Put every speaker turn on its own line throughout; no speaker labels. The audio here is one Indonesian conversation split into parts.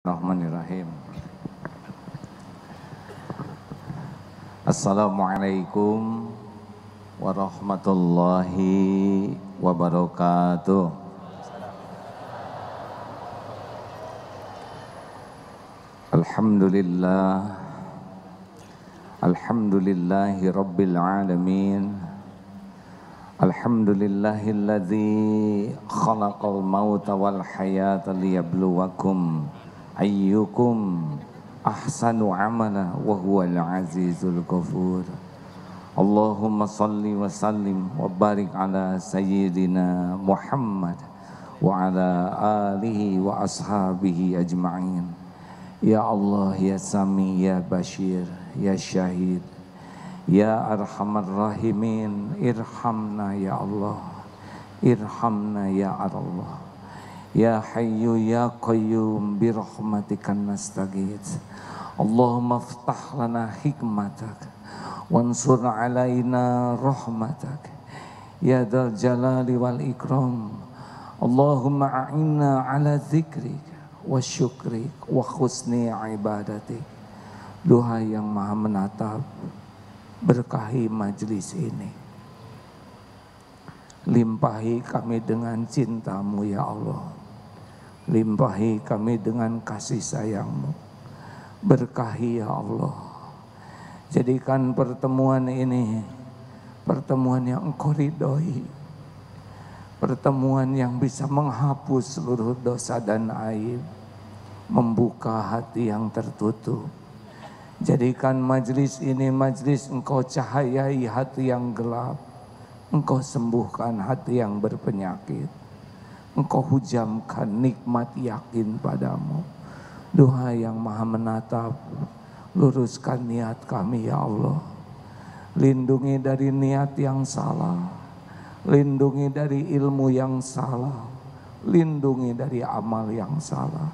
Bismillahirrahmanirrahim. Assalamualaikum warahmatullahi wabarakatuh. Alhamdulillah, alhamdulillahi rabbil alamin. Alhamdulillahilladzi khalaqal mauta wal hayata liyabluwakum ayyukum ahsanu amala wa huwal azizul ghafur. Allahumma salli wa sallim wa barik ala sayyidina Muhammad wa ala alihi wa ashabihi ajma'in. Ya Allah, ya Sami, ya Bashir, ya Syahid, ya Arhamar Rahimin, irhamna ya Allah, irhamna ya Allah. Ya Hayyu ya Qayyum birahmatikan nastaghits. Allahumma iftah lana hikmatak wansur alaina rahmatak ya dzal jalali wal ikram. Allahumma a'inna ala dzikrik wa syukrik wa husni ibadatik. Doa yang maha menatap, berkahi majlis ini, limpahi kami dengan cintamu ya Allah, limpahi kami dengan kasih sayangmu, berkahi ya Allah. Jadikan pertemuan ini pertemuan yang Engkau ridhoi, pertemuan yang bisa menghapus seluruh dosa dan aib, membuka hati yang tertutup. Jadikan majlis ini majlis Engkau cahayai hati yang gelap, Engkau sembuhkan hati yang berpenyakit, Engkau hujamkan nikmat yakin padamu. Doa yang maha menatap, luruskan niat kami ya Allah. Lindungi dari niat yang salah, lindungi dari ilmu yang salah, lindungi dari amal yang salah.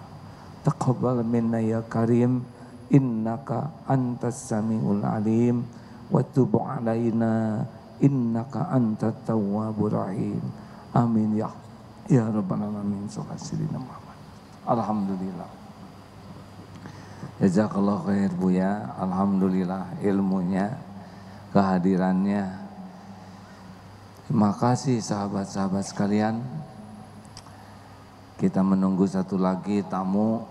Taqabbal minna ya Karim, innaka antas samiul alim, wa tub alaina innaka antat tawwabur rahim. Amin ya rabbal alamin. Muhammad. Alhamdulillah. Jazakallah khair Buya. Alhamdulillah ilmunya, kehadirannya. Terima kasih sahabat-sahabat sekalian. Kita menunggu satu lagi tamu,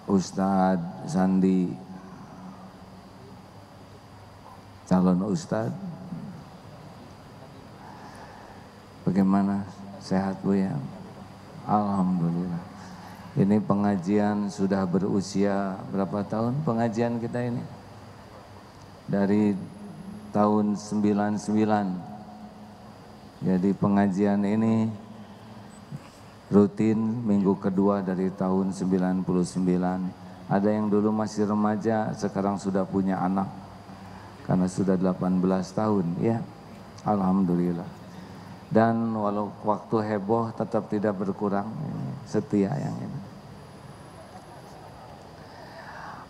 Ustadz Sandi, calon Ustadz. Bagaimana, sehat Buya? Alhamdulillah. Ini pengajian sudah berusia berapa tahun pengajian kita ini? Dari tahun 99. Jadi pengajian ini rutin minggu kedua dari tahun 99. Ada yang dulu masih remaja, sekarang sudah punya anak karena sudah 18 tahun ya. Alhamdulillah. Dan walau waktu heboh tetap tidak berkurang, setia yang ini.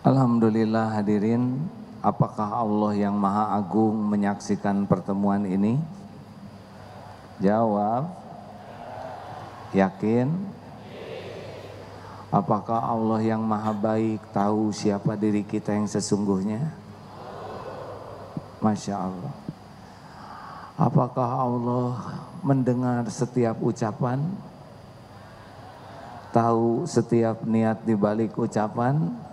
Alhamdulillah hadirin, apakah Allah yang Maha Agung menyaksikan pertemuan ini? Jawab. Yakin? Apakah Allah yang Maha Baik tahu siapa diri kita yang sesungguhnya? Masya Allah. Apakah Allah mendengar setiap ucapan? Tahu setiap niat di balik ucapan?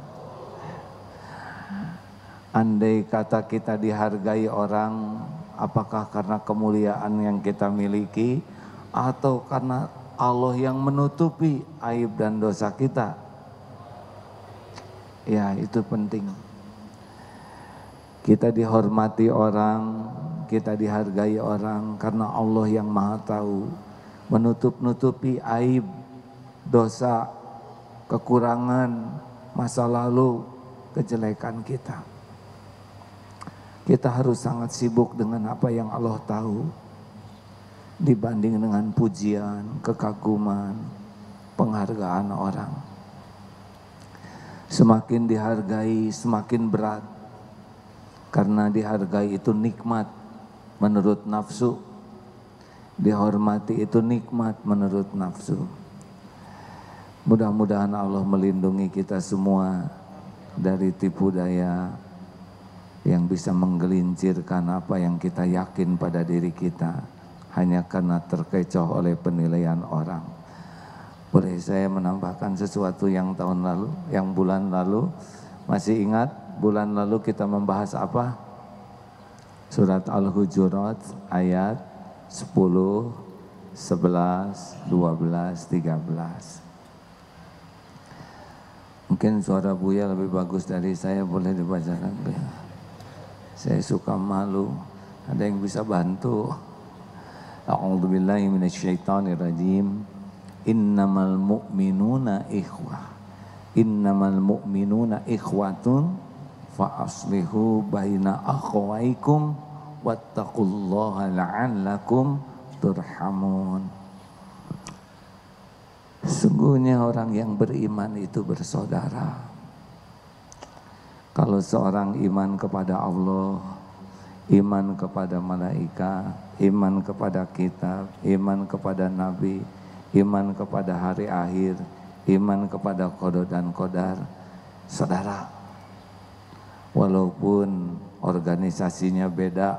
Andai kata kita dihargai orang, apakah karena kemuliaan yang kita miliki atau karena Allah yang menutupi aib dan dosa kita? Ya, itu penting. Kita dihormati orang, kita dihargai orang karena Allah yang Maha Tahu, menutup-nutupi aib, dosa, kekurangan, masa lalu, kejelekan kita. Kita harus sangat sibuk dengan apa yang Allah tahu, dibanding dengan pujian, kekaguman, penghargaan orang. Semakin dihargai, semakin berat. Karena dihargai itu nikmat menurut nafsu, dihormati itu nikmat menurut nafsu. Mudah-mudahan Allah melindungi kita semua dari tipu daya yang bisa menggelincirkan apa yang kita yakin pada diri kita hanya karena terkecoh oleh penilaian orang. Boleh saya menambahkan sesuatu yang tahun lalu, yang bulan lalu, masih ingat bulan lalu kita membahas apa? Surat Al-Hujurat ayat 10, 11, 12, 13. Mungkin suara Buya lebih bagus dari saya, boleh dibacakan? Saya suka malu, ada yang bisa bantu. A'udzubillahi minasyaitonirrajim. Innamal mu'minuna ikhwah. Innamal mu'minuna ikhwatun fa aslihu baina akhwaikum wattaqullaha la'allakum turhamun. Sungguhnya orang yang beriman itu bersaudara. Kalau seorang iman kepada Allah, iman kepada malaikat, iman kepada kitab, iman kepada nabi, iman kepada hari akhir, iman kepada qada dan qadar, saudara. Walaupun organisasinya beda,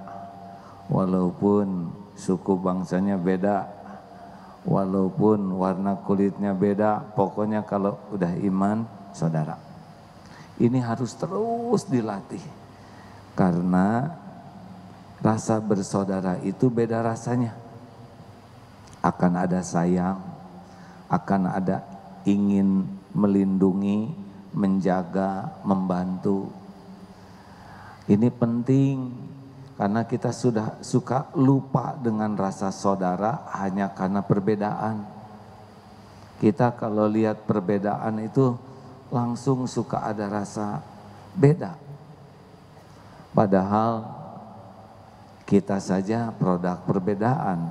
walaupun suku bangsanya beda, walaupun warna kulitnya beda, pokoknya kalau udah iman, saudara. Ini harus terus dilatih, karena rasa bersaudara itu beda rasanya. Akan ada sayang, akan ada ingin melindungi, menjaga, membantu. Ini penting, karena kita sudah suka lupa dengan rasa saudara hanya karena perbedaan. Kita kalau lihat perbedaan itu langsung suka ada rasa beda. Padahal kita saja produk perbedaan.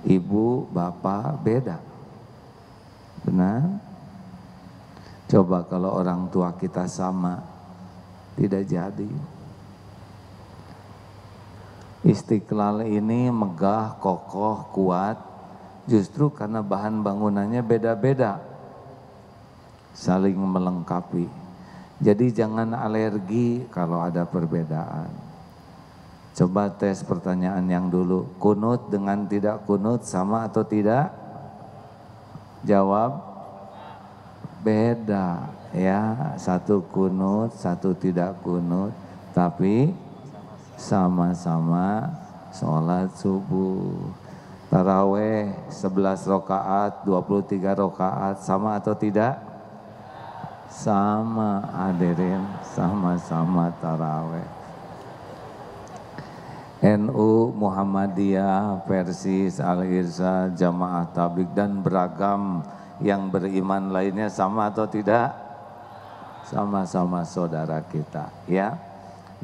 Ibu, bapak beda. Benar? Coba kalau orang tua kita sama, tidak jadi. Istiqlal ini megah, kokoh, kuat, justru karena bahan bangunannya beda-beda, saling melengkapi. Jadi jangan alergi kalau ada perbedaan. Coba tes pertanyaan yang dulu, kunut dengan tidak kunut sama atau tidak? Jawab, beda ya, satu kunut, satu tidak kunut, tapi sama-sama sholat subuh. Taraweh 11 rakaat, 23 rakaat, sama atau tidak? Sama hadirin, sama-sama taraweh. NU, Muhammadiyah, Persis, Al-Irsyad, Jamaah Tabligh dan beragam yang beriman lainnya sama atau tidak? Sama-sama saudara kita, ya.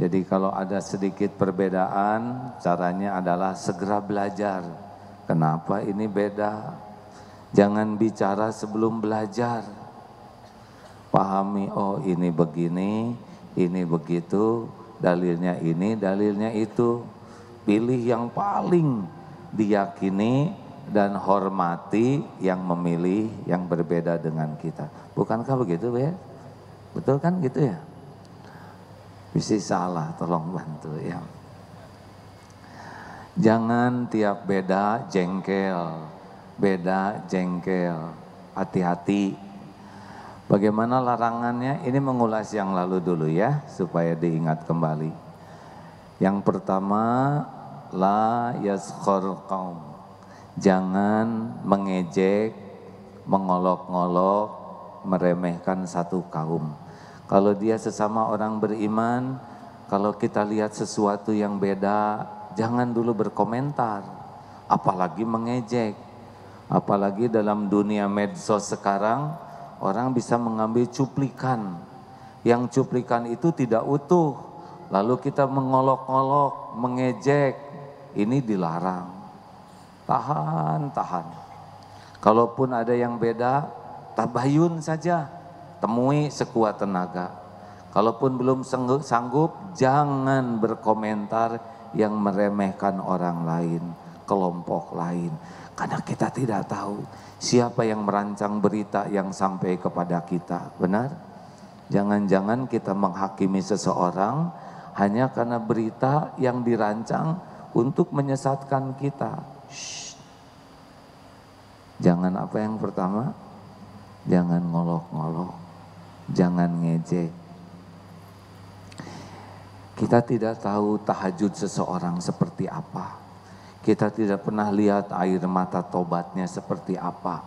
Jadi kalau ada sedikit perbedaan, caranya adalah segera belajar. Kenapa ini beda? Jangan bicara sebelum belajar. Pahami, oh ini begini, ini begitu, dalilnya ini, dalilnya itu. Pilih yang paling diyakini dan hormati yang memilih yang berbeda dengan kita. Bukankah begitu ya? Betul kan gitu ya? Bisa salah, tolong bantu ya. Jangan tiap beda jengkel, hati-hati. Bagaimana larangannya? Ini mengulas yang lalu dulu ya, supaya diingat kembali. Yang pertama, la yaskhar qaum. Jangan mengejek, mengolok-ngolok, meremehkan satu kaum. Kalau dia sesama orang beriman, kalau kita lihat sesuatu yang beda, jangan dulu berkomentar, apalagi mengejek. Apalagi dalam dunia medsos sekarang, orang bisa mengambil cuplikan. Yang cuplikan itu tidak utuh, lalu kita mengolok-olok, mengejek, ini dilarang. Tahan. Kalaupun ada yang beda, tabayun saja. Temui sekuat tenaga. Kalaupun belum sanggup, jangan berkomentar yang meremehkan orang lain. kelompok lain. Karena kita tidak tahu siapa yang merancang berita yang sampai kepada kita. Benar? Jangan-jangan kita menghakimi seseorang hanya karena berita yang dirancang untuk menyesatkan kita. Shh. Jangan apa yang pertama? Jangan ngolok-ngolok, jangan ngejek. Kita tidak tahu tahajud seseorang seperti apa. Kita tidak pernah lihat air mata tobatnya seperti apa.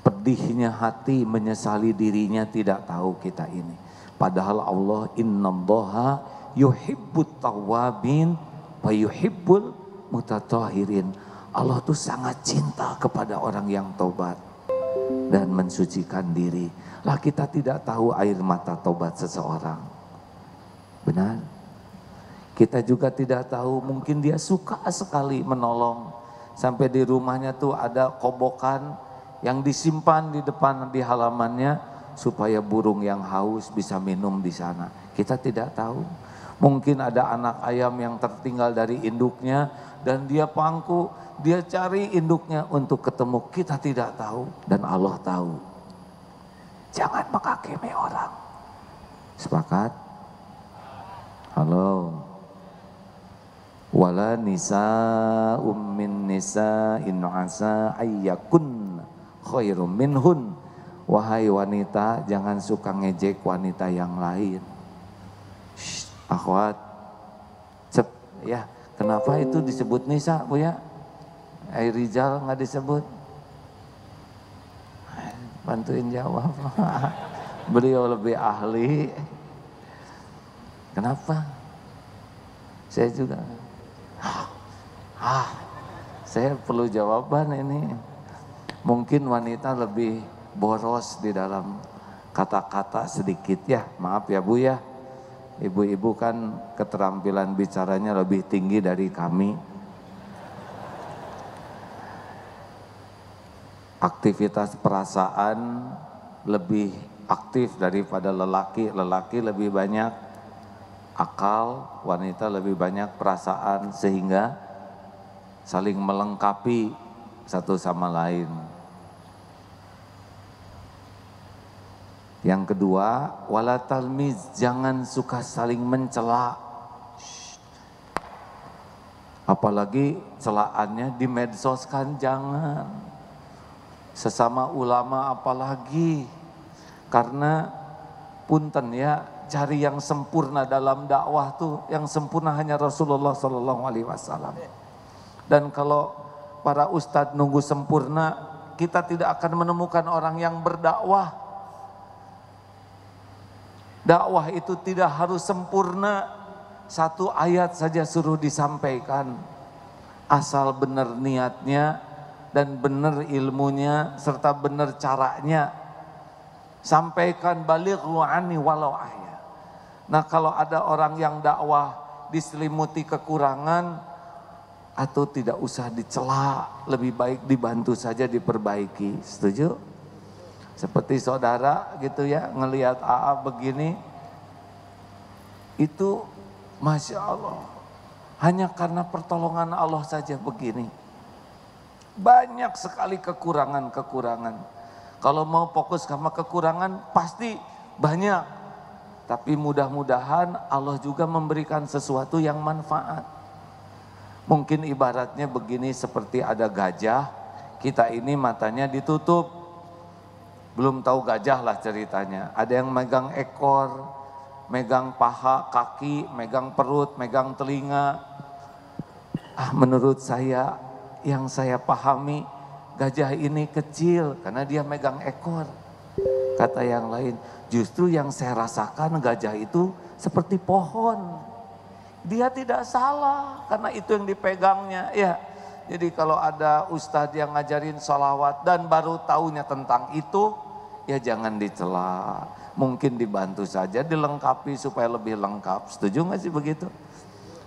Pedihnya hati menyesali dirinya, tidak tahu kita ini. Padahal Allah innallaha yuhibbut tawwabin wa yuhibbul mutatahhirin. Allah tuh sangat cinta kepada orang yang tobat dan mensucikan diri. Lah kita tidak tahu air mata tobat seseorang. Benar? Kita juga tidak tahu, mungkin dia suka sekali menolong. Sampai di rumahnya tuh ada kobokan yang disimpan di depan di halamannya supaya burung yang haus bisa minum di sana. Kita tidak tahu. Mungkin ada anak ayam yang tertinggal dari induknya dan dia pangku, dia cari induknya untuk ketemu. Kita tidak tahu dan Allah tahu. Jangan menghakimi orang. Sepakat? Halo. Wala nisa'um min nisa'in asa ayyakun khairum minhun. Wahai wanita, jangan suka ngejek wanita yang lain. Shh, akhwat, cep, ya. Kenapa itu disebut nisa, Bu ya? Rijal nggak disebut? Bantuin jawab. Beliau lebih ahli. Kenapa? Saya juga. Saya perlu jawaban ini. Mungkin wanita lebih boros di dalam kata-kata sedikit ya. Maaf ya Bu ya. Ibu-ibu kan keterampilan bicaranya lebih tinggi dari kami. Aktivitas perasaan lebih aktif daripada lelaki. Lelaki lebih banyak akal, wanita lebih banyak perasaan, sehingga saling melengkapi satu sama lain. Yang kedua, wala talmiz, jangan suka saling mencela. Apalagi celaannya di medsos kan jangan. Sesama ulama apalagi. Karena punten ya, cari yang sempurna dalam dakwah tuh, yang sempurna hanya Rasulullah SAW. Dan kalau para ustadz nunggu sempurna, kita tidak akan menemukan orang yang berdakwah. Dakwah itu tidak harus sempurna, satu ayat saja suruh disampaikan. Asal benar niatnya dan benar ilmunya serta benar caranya. Sampaikan balighu anni walau ayat. Nah kalau ada orang yang dakwah diselimuti kekurangan atau tidak usah dicela, lebih baik dibantu saja diperbaiki. Setuju? Seperti saudara gitu ya, ngelihat AA begini, itu Masya Allah, hanya karena pertolongan Allah saja begini. Banyak sekali kekurangan-kekurangan. Kalau mau fokus sama kekurangan pasti banyak. Tapi mudah-mudahan Allah juga memberikan sesuatu yang manfaat. Mungkin ibaratnya begini, seperti ada gajah, kita ini matanya ditutup. Belum tahu gajah lah ceritanya. Ada yang megang ekor, megang paha, kaki, megang perut, megang telinga. Menurut saya, yang saya pahami, gajah ini kecil karena dia megang ekor. Kata yang lain, justru yang saya rasakan gajah itu seperti pohon. Dia tidak salah karena itu yang dipegangnya. Ya, jadi kalau ada ustadz yang ngajarin sholawat dan baru tahunya tentang itu, ya jangan dicela. Mungkin dibantu saja, dilengkapi supaya lebih lengkap. Setuju nggak sih begitu?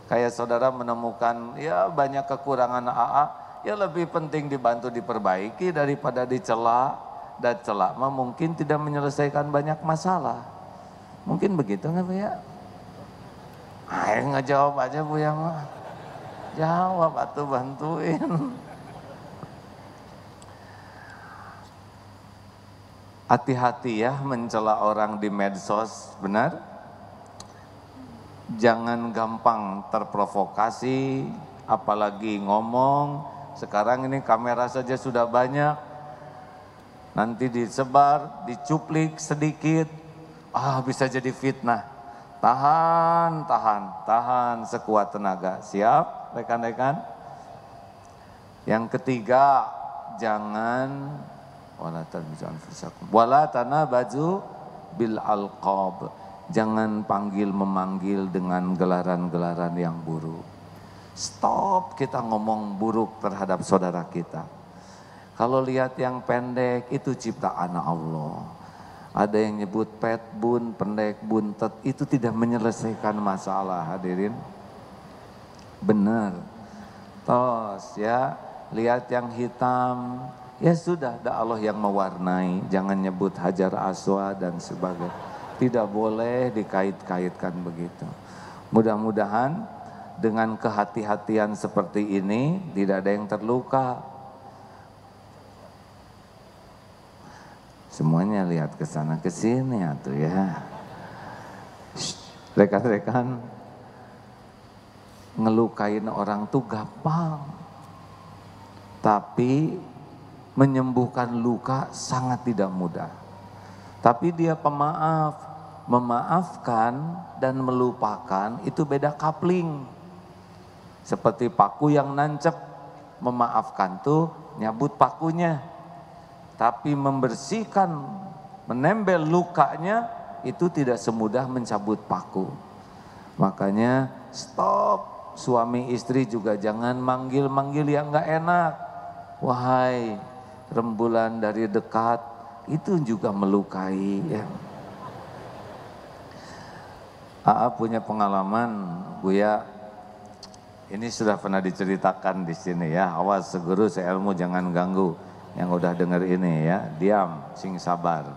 Kayak saudara menemukan ya banyak kekurangan AA, ya lebih penting dibantu diperbaiki daripada dicela. Dan celak mah mungkin tidak menyelesaikan banyak masalah. Mungkin begitu nggak Bu ya? Ayo ngejawab aja Bu ya mah. Jawab atuh, bantuin. Hati-hati ya mencela orang di medsos, benar? Jangan gampang terprovokasi, apalagi ngomong. Sekarang ini kamera saja sudah banyak, nanti disebar, dicuplik sedikit, bisa jadi fitnah. Tahan sekuat tenaga. Siap rekan-rekan? Yang ketiga, jangan wala tanabaju bil alqab. Jangan memanggil dengan gelaran-gelaran yang buruk. Stop kita ngomong buruk terhadap saudara kita. Kalau lihat yang pendek itu ciptaan Allah. Ada yang nyebut pet bun, pendek, buntet, itu tidak menyelesaikan masalah, hadirin. Benar. Tos ya, lihat yang hitam, ya sudah, ada Allah yang mewarnai. Jangan nyebut Hajar Aswad dan sebagainya. Tidak boleh dikait-kaitkan begitu. Mudah-mudahan dengan kehati-hatian seperti ini tidak ada yang terluka. Semuanya lihat ke sana ke sini atuh ya. Rekan-rekan, ngelukain orang tuh gampang. Tapi menyembuhkan luka sangat tidak mudah. Tapi dia pemaaf. Memaafkan dan melupakan itu beda kapling. Seperti paku yang nancep, memaafkan tuh nyabut pakunya. Tapi membersihkan, menembel lukanya itu tidak semudah mencabut paku. Makanya stop, suami istri juga jangan manggil-manggil yang gak enak. Wahai rembulan dari dekat, itu juga melukai ya. Punya pengalaman, Buya. Ini sudah pernah diceritakan di sini ya. Awas seguru seilmu jangan ganggu. Yang udah denger ini ya, diam, sing sabar.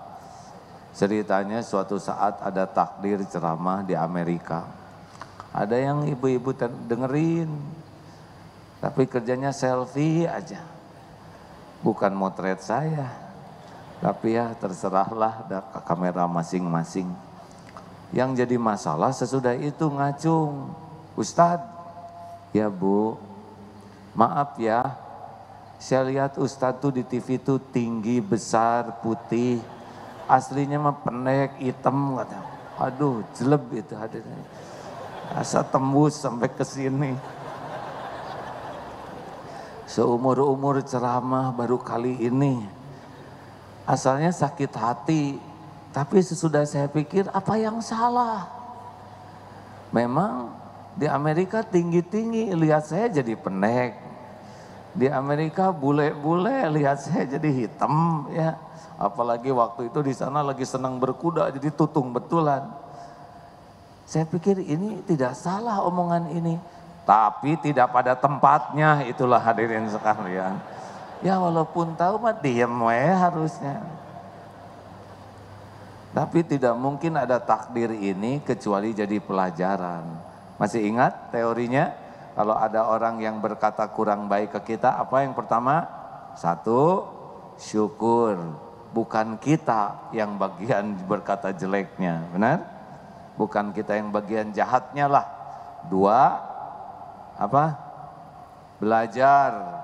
Ceritanya suatu saat ada takdir ceramah di Amerika. Ada yang ibu-ibu dengerin, tapi kerjanya selfie aja. Bukan motret saya, tapi ya terserahlah kamera masing-masing. Yang jadi masalah sesudah itu ngacung, Ustadz, ya Bu, maaf ya, saya lihat Ustadz tuh di TV tuh tinggi, besar, putih, aslinya mah pendek, hitam, katanya. Aduh, jeleb itu hadirnya, asa tembus sampai ke sini. Seumur-umur ceramah baru kali ini, asalnya sakit hati. Tapi sesudah saya pikir, apa yang salah? Memang di Amerika tinggi-tinggi, lihat saya jadi pendek. Di Amerika bule-bule, lihat saya jadi hitam ya. Apalagi waktu itu di sana lagi senang berkuda, jadi tutung betulan. Saya pikir ini tidak salah omongan ini. Tapi tidak pada tempatnya, itulah hadirin sekalian. Ya walaupun tahu mah diem harusnya. Tapi tidak mungkin ada takdir ini kecuali jadi pelajaran. Masih ingat teorinya? Kalau ada orang yang berkata kurang baik ke kita, apa yang pertama? Satu, syukur. Bukan kita yang bagian berkata jeleknya, benar? Bukan kita yang bagian jahatnya lah. Dua, apa? Belajar.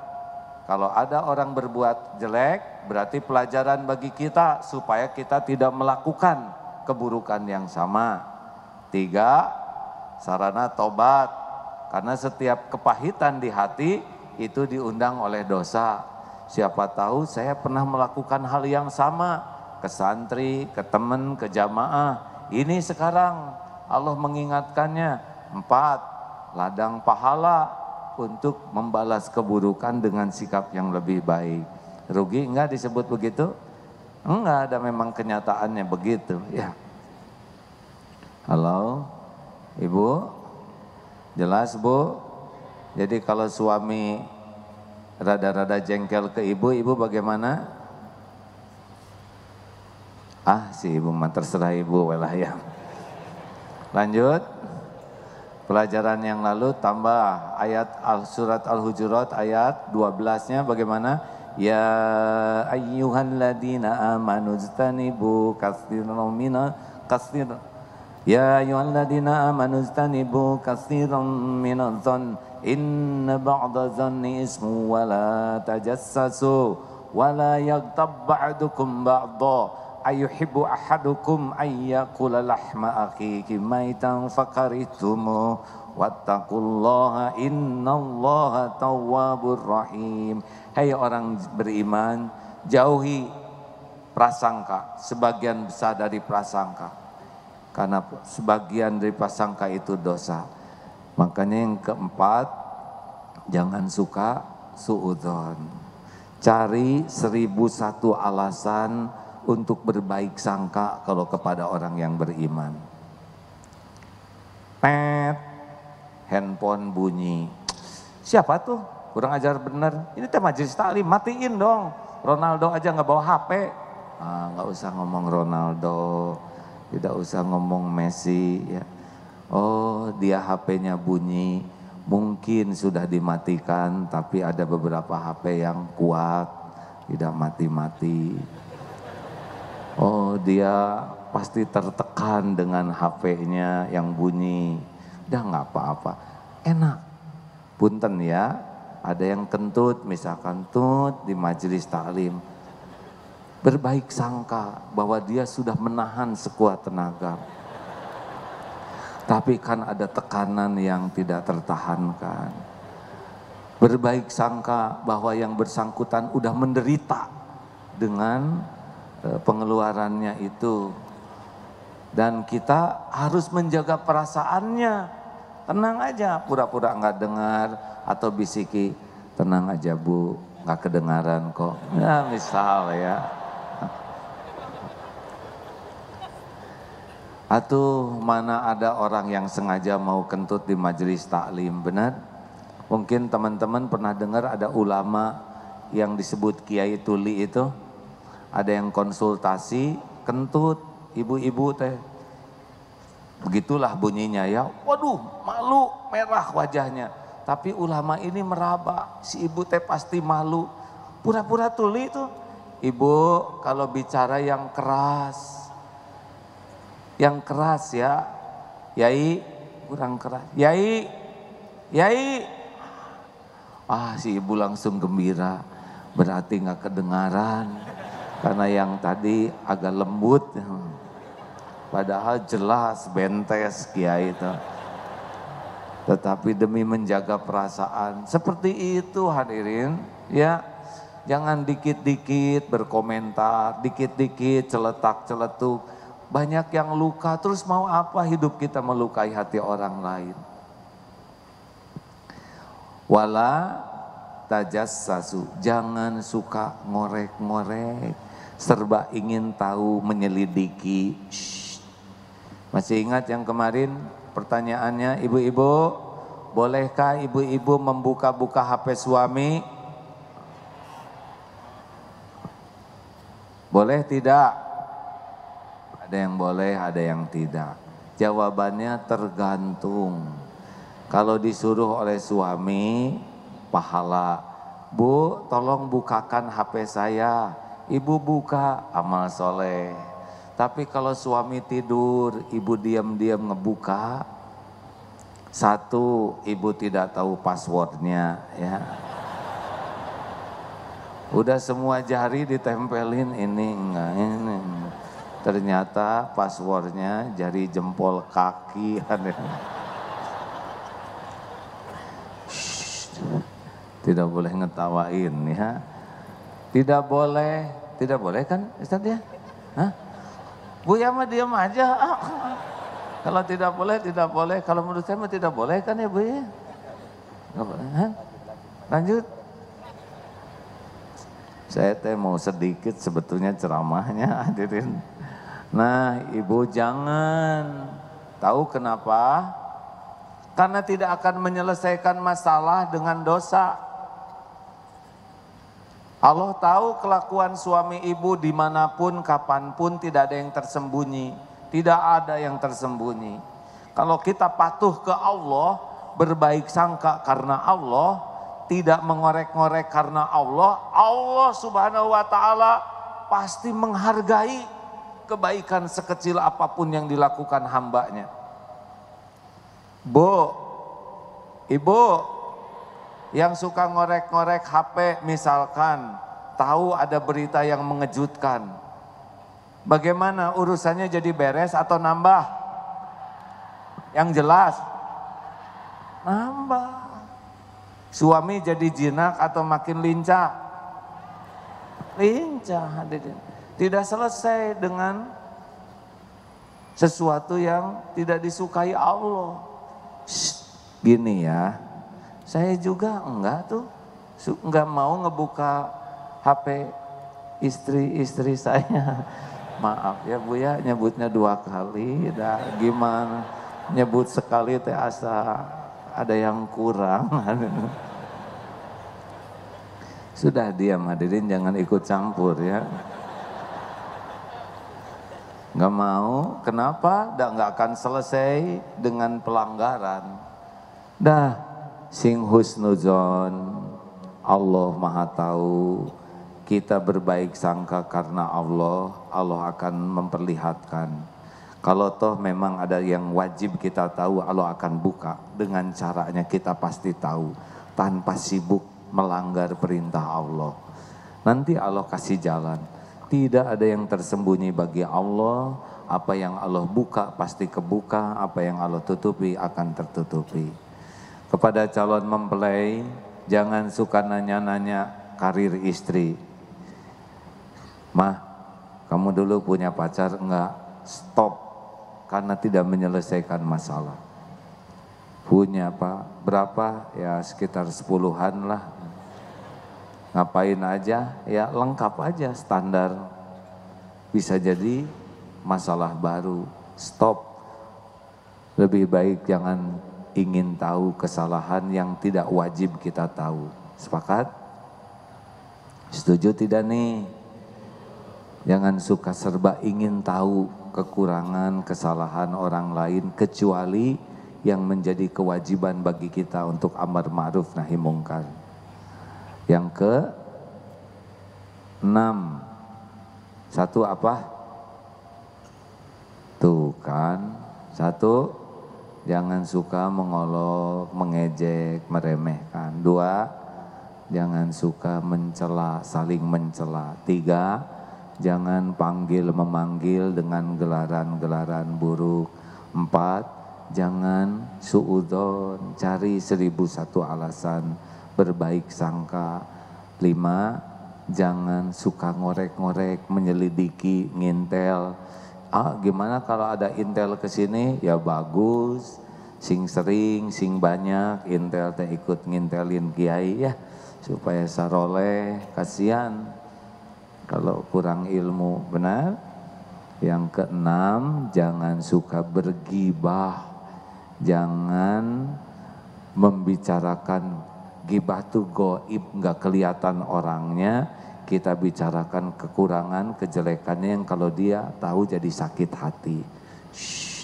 Kalau ada orang berbuat jelek, berarti pelajaran bagi kita supaya kita tidak melakukan keburukan yang sama. Tiga, sarana tobat. Karena setiap kepahitan di hati itu diundang oleh dosa. Siapa tahu saya pernah melakukan hal yang sama ke santri, ke teman, ke jamaah. Ini sekarang Allah mengingatkannya. 4, ladang pahala untuk membalas keburukan dengan sikap yang lebih baik. Rugi enggak disebut begitu? Enggak, ada memang kenyataannya begitu ya. Halo, Ibu? Jelas Bu? Jadi kalau suami rada-rada jengkel ke ibu, ibu bagaimana? Si ibu mah terserah ibu walah ya. Lanjut. Pelajaran yang lalu tambah ayat surat Al-Hujurat ayat 12-nya bagaimana? Ya ayyuhalladzina amanu ijtanibu katsiran Ya ayyuhalladzina amanu ijtanibu katsiran minadh-dhann inna ba'da dhanni ismu wa la tajassasu wa la yaghtab ba'dukum ba'dha ayuhibbu ahadukum ayyakula lahma akhihi maitan fakaritumu wattaqullaha innallaha tawwabur rahim. Hai orang beriman, jauhi prasangka, sebagian besar dari prasangka, karena sebagian dari prasangka itu dosa. Makanya yang keempat, jangan suka suudzon. Cari 1001 alasan untuk berbaik sangka kalau kepada orang yang beriman. Pet, handphone bunyi. Siapa tuh? Kurang ajar bener. Ini teh majelis taklim, matiin dong. Ronaldo aja nggak bawa HP. Nggak usah ngomong Ronaldo, tidak usah ngomong Messi. Ya. Oh, dia HP-nya bunyi. Mungkin sudah dimatikan, tapi ada beberapa HP yang kuat, tidak mati-mati. Oh, dia pasti tertekan dengan HP-nya yang bunyi. Udah nggak apa-apa, enak. Punten ya, ada yang kentut, misalkan tut di majelis taklim. Berbaik sangka bahwa dia sudah menahan sekuat tenaga. Tapi kan ada tekanan yang tidak tertahankan. Berbaik sangka bahwa yang bersangkutan udah menderita dengan pengeluarannya itu, dan kita harus menjaga perasaannya. Tenang aja, pura-pura nggak dengar atau bisiki, tenang aja Bu, nggak kedengaran kok. Ya misal ya. Atau mana ada orang yang sengaja mau kentut di majelis taklim, benar? Mungkin teman-teman pernah dengar ada ulama yang disebut Kiai Tuli itu. Ada yang konsultasi, kentut, ibu-ibu teh. Begitulah bunyinya ya, waduh malu, merah wajahnya. Tapi ulama ini meraba, si ibu teh pasti malu. Pura-pura tuli tuh, ibu kalau bicara yang keras ya, yai kurang keras, yai. Si ibu langsung gembira, berarti nggak kedengaran. Karena yang tadi agak lembut, padahal jelas bentes kiai itu. Tetapi demi menjaga perasaan, seperti itu hadirin, ya. Jangan dikit-dikit berkomentar, dikit-dikit celetak-celetuk. Banyak yang luka, terus mau apa hidup kita melukai hati orang lain. Wala tajassasu, jangan suka ngorek-ngorek. Serba ingin tahu, menyelidiki. Masih ingat yang kemarin pertanyaannya, ibu-ibu, bolehkah ibu-ibu membuka-buka HP suami? Boleh tidak? Ada yang boleh, ada yang tidak. Jawabannya tergantung. Kalau disuruh oleh suami, pahala. Bu, tolong bukakan HP saya. Ibu buka, amal soleh. Tapi kalau suami tidur, ibu diam-diam ngebuka. Satu, ibu tidak tahu passwordnya, ya. Udah semua jari ditempelin, ini enggak, ini. Ternyata passwordnya jari jempol kaki. Tidak boleh ngetawain ya. Tidak boleh kan Ustaz ya? Hah? Bu ya mah diam aja. Kalau tidak boleh. Kalau menurut saya mah tidak boleh kan ya Bu ya? Nggak boleh. Hah? Lanjut. Saya teh mau sedikit sebetulnya ceramahnya hadirin. Nah ibu jangan. Tahu kenapa? Karena tidak akan menyelesaikan masalah dengan dosa. Allah tahu kelakuan suami ibu dimanapun, kapanpun, tidak ada yang tersembunyi. Tidak ada yang tersembunyi. Kalau kita patuh ke Allah, berbaik sangka karena Allah, tidak mengorek-ngorek karena Allah, Allah Subhanahu wa taala pasti menghargai kebaikan sekecil apapun yang dilakukan hambanya. Bu, ibu yang suka ngorek-ngorek HP misalkan, tahu ada berita yang mengejutkan, bagaimana urusannya, jadi beres atau nambah? Yang jelas nambah. Suami jadi jinak atau makin lincah? Lincah, hadirin. Tidak selesai dengan sesuatu yang tidak disukai Allah. Gini ya, saya juga enggak mau ngebuka HP istri saya. Maaf ya Bu ya, nyebutnya 2 kali, dah gimana? Nyebut sekali teh asa ada yang kurang. Sudah diam hadirin, jangan ikut campur ya. Nggak mau, kenapa? Nggak akan selesai dengan pelanggaran. Dah, sing husnuzon, Allah maha tahu, kita berbaik sangka karena Allah, Allah akan memperlihatkan. Kalau toh memang ada yang wajib kita tahu, Allah akan buka. Dengan caranya kita pasti tahu, tanpa sibuk melanggar perintah Allah. Nanti Allah kasih jalan. Tidak ada yang tersembunyi bagi Allah. Apa yang Allah buka pasti kebuka, apa yang Allah tutupi akan tertutupi. Kepada calon mempelai, jangan suka nanya-nanya karir istri. Mah, kamu dulu punya pacar? Enggak, stop, karena tidak menyelesaikan masalah. Punya apa? Berapa? Ya sekitar 10-an lah. Ngapain aja? Ya lengkap aja, standar. Bisa jadi masalah baru. Stop. Lebih baik jangan ingin tahu kesalahan yang tidak wajib kita tahu. Sepakat? Setuju tidak nih? Jangan suka serba ingin tahu kekurangan, kesalahan orang lain, kecuali yang menjadi kewajiban bagi kita untuk amar ma'ruf nahi mungkar. Yang ke-6, satu apa? Tuh kan, satu, jangan suka mengolok, mengejek, meremehkan. 2, jangan suka mencela, saling mencela. 3, jangan panggil memanggil dengan gelaran-gelaran buruk. 4, jangan suudzon, cari 1001 alasan berbaik sangka. 5, jangan suka ngorek-ngorek, menyelidiki, ngintel. Gimana kalau ada intel ke sini? Ya bagus, sing sering, sing banyak, intel teh ikut ngintelin kiai ya, supaya saroleh, kasihan kalau kurang ilmu, benar? Yang ke-6, jangan suka bergibah, jangan membicarakan. Gibah itu goib, nggak kelihatan orangnya. Kita bicarakan kekurangan, kejelekannya yang kalau dia tahu jadi sakit hati. Shh,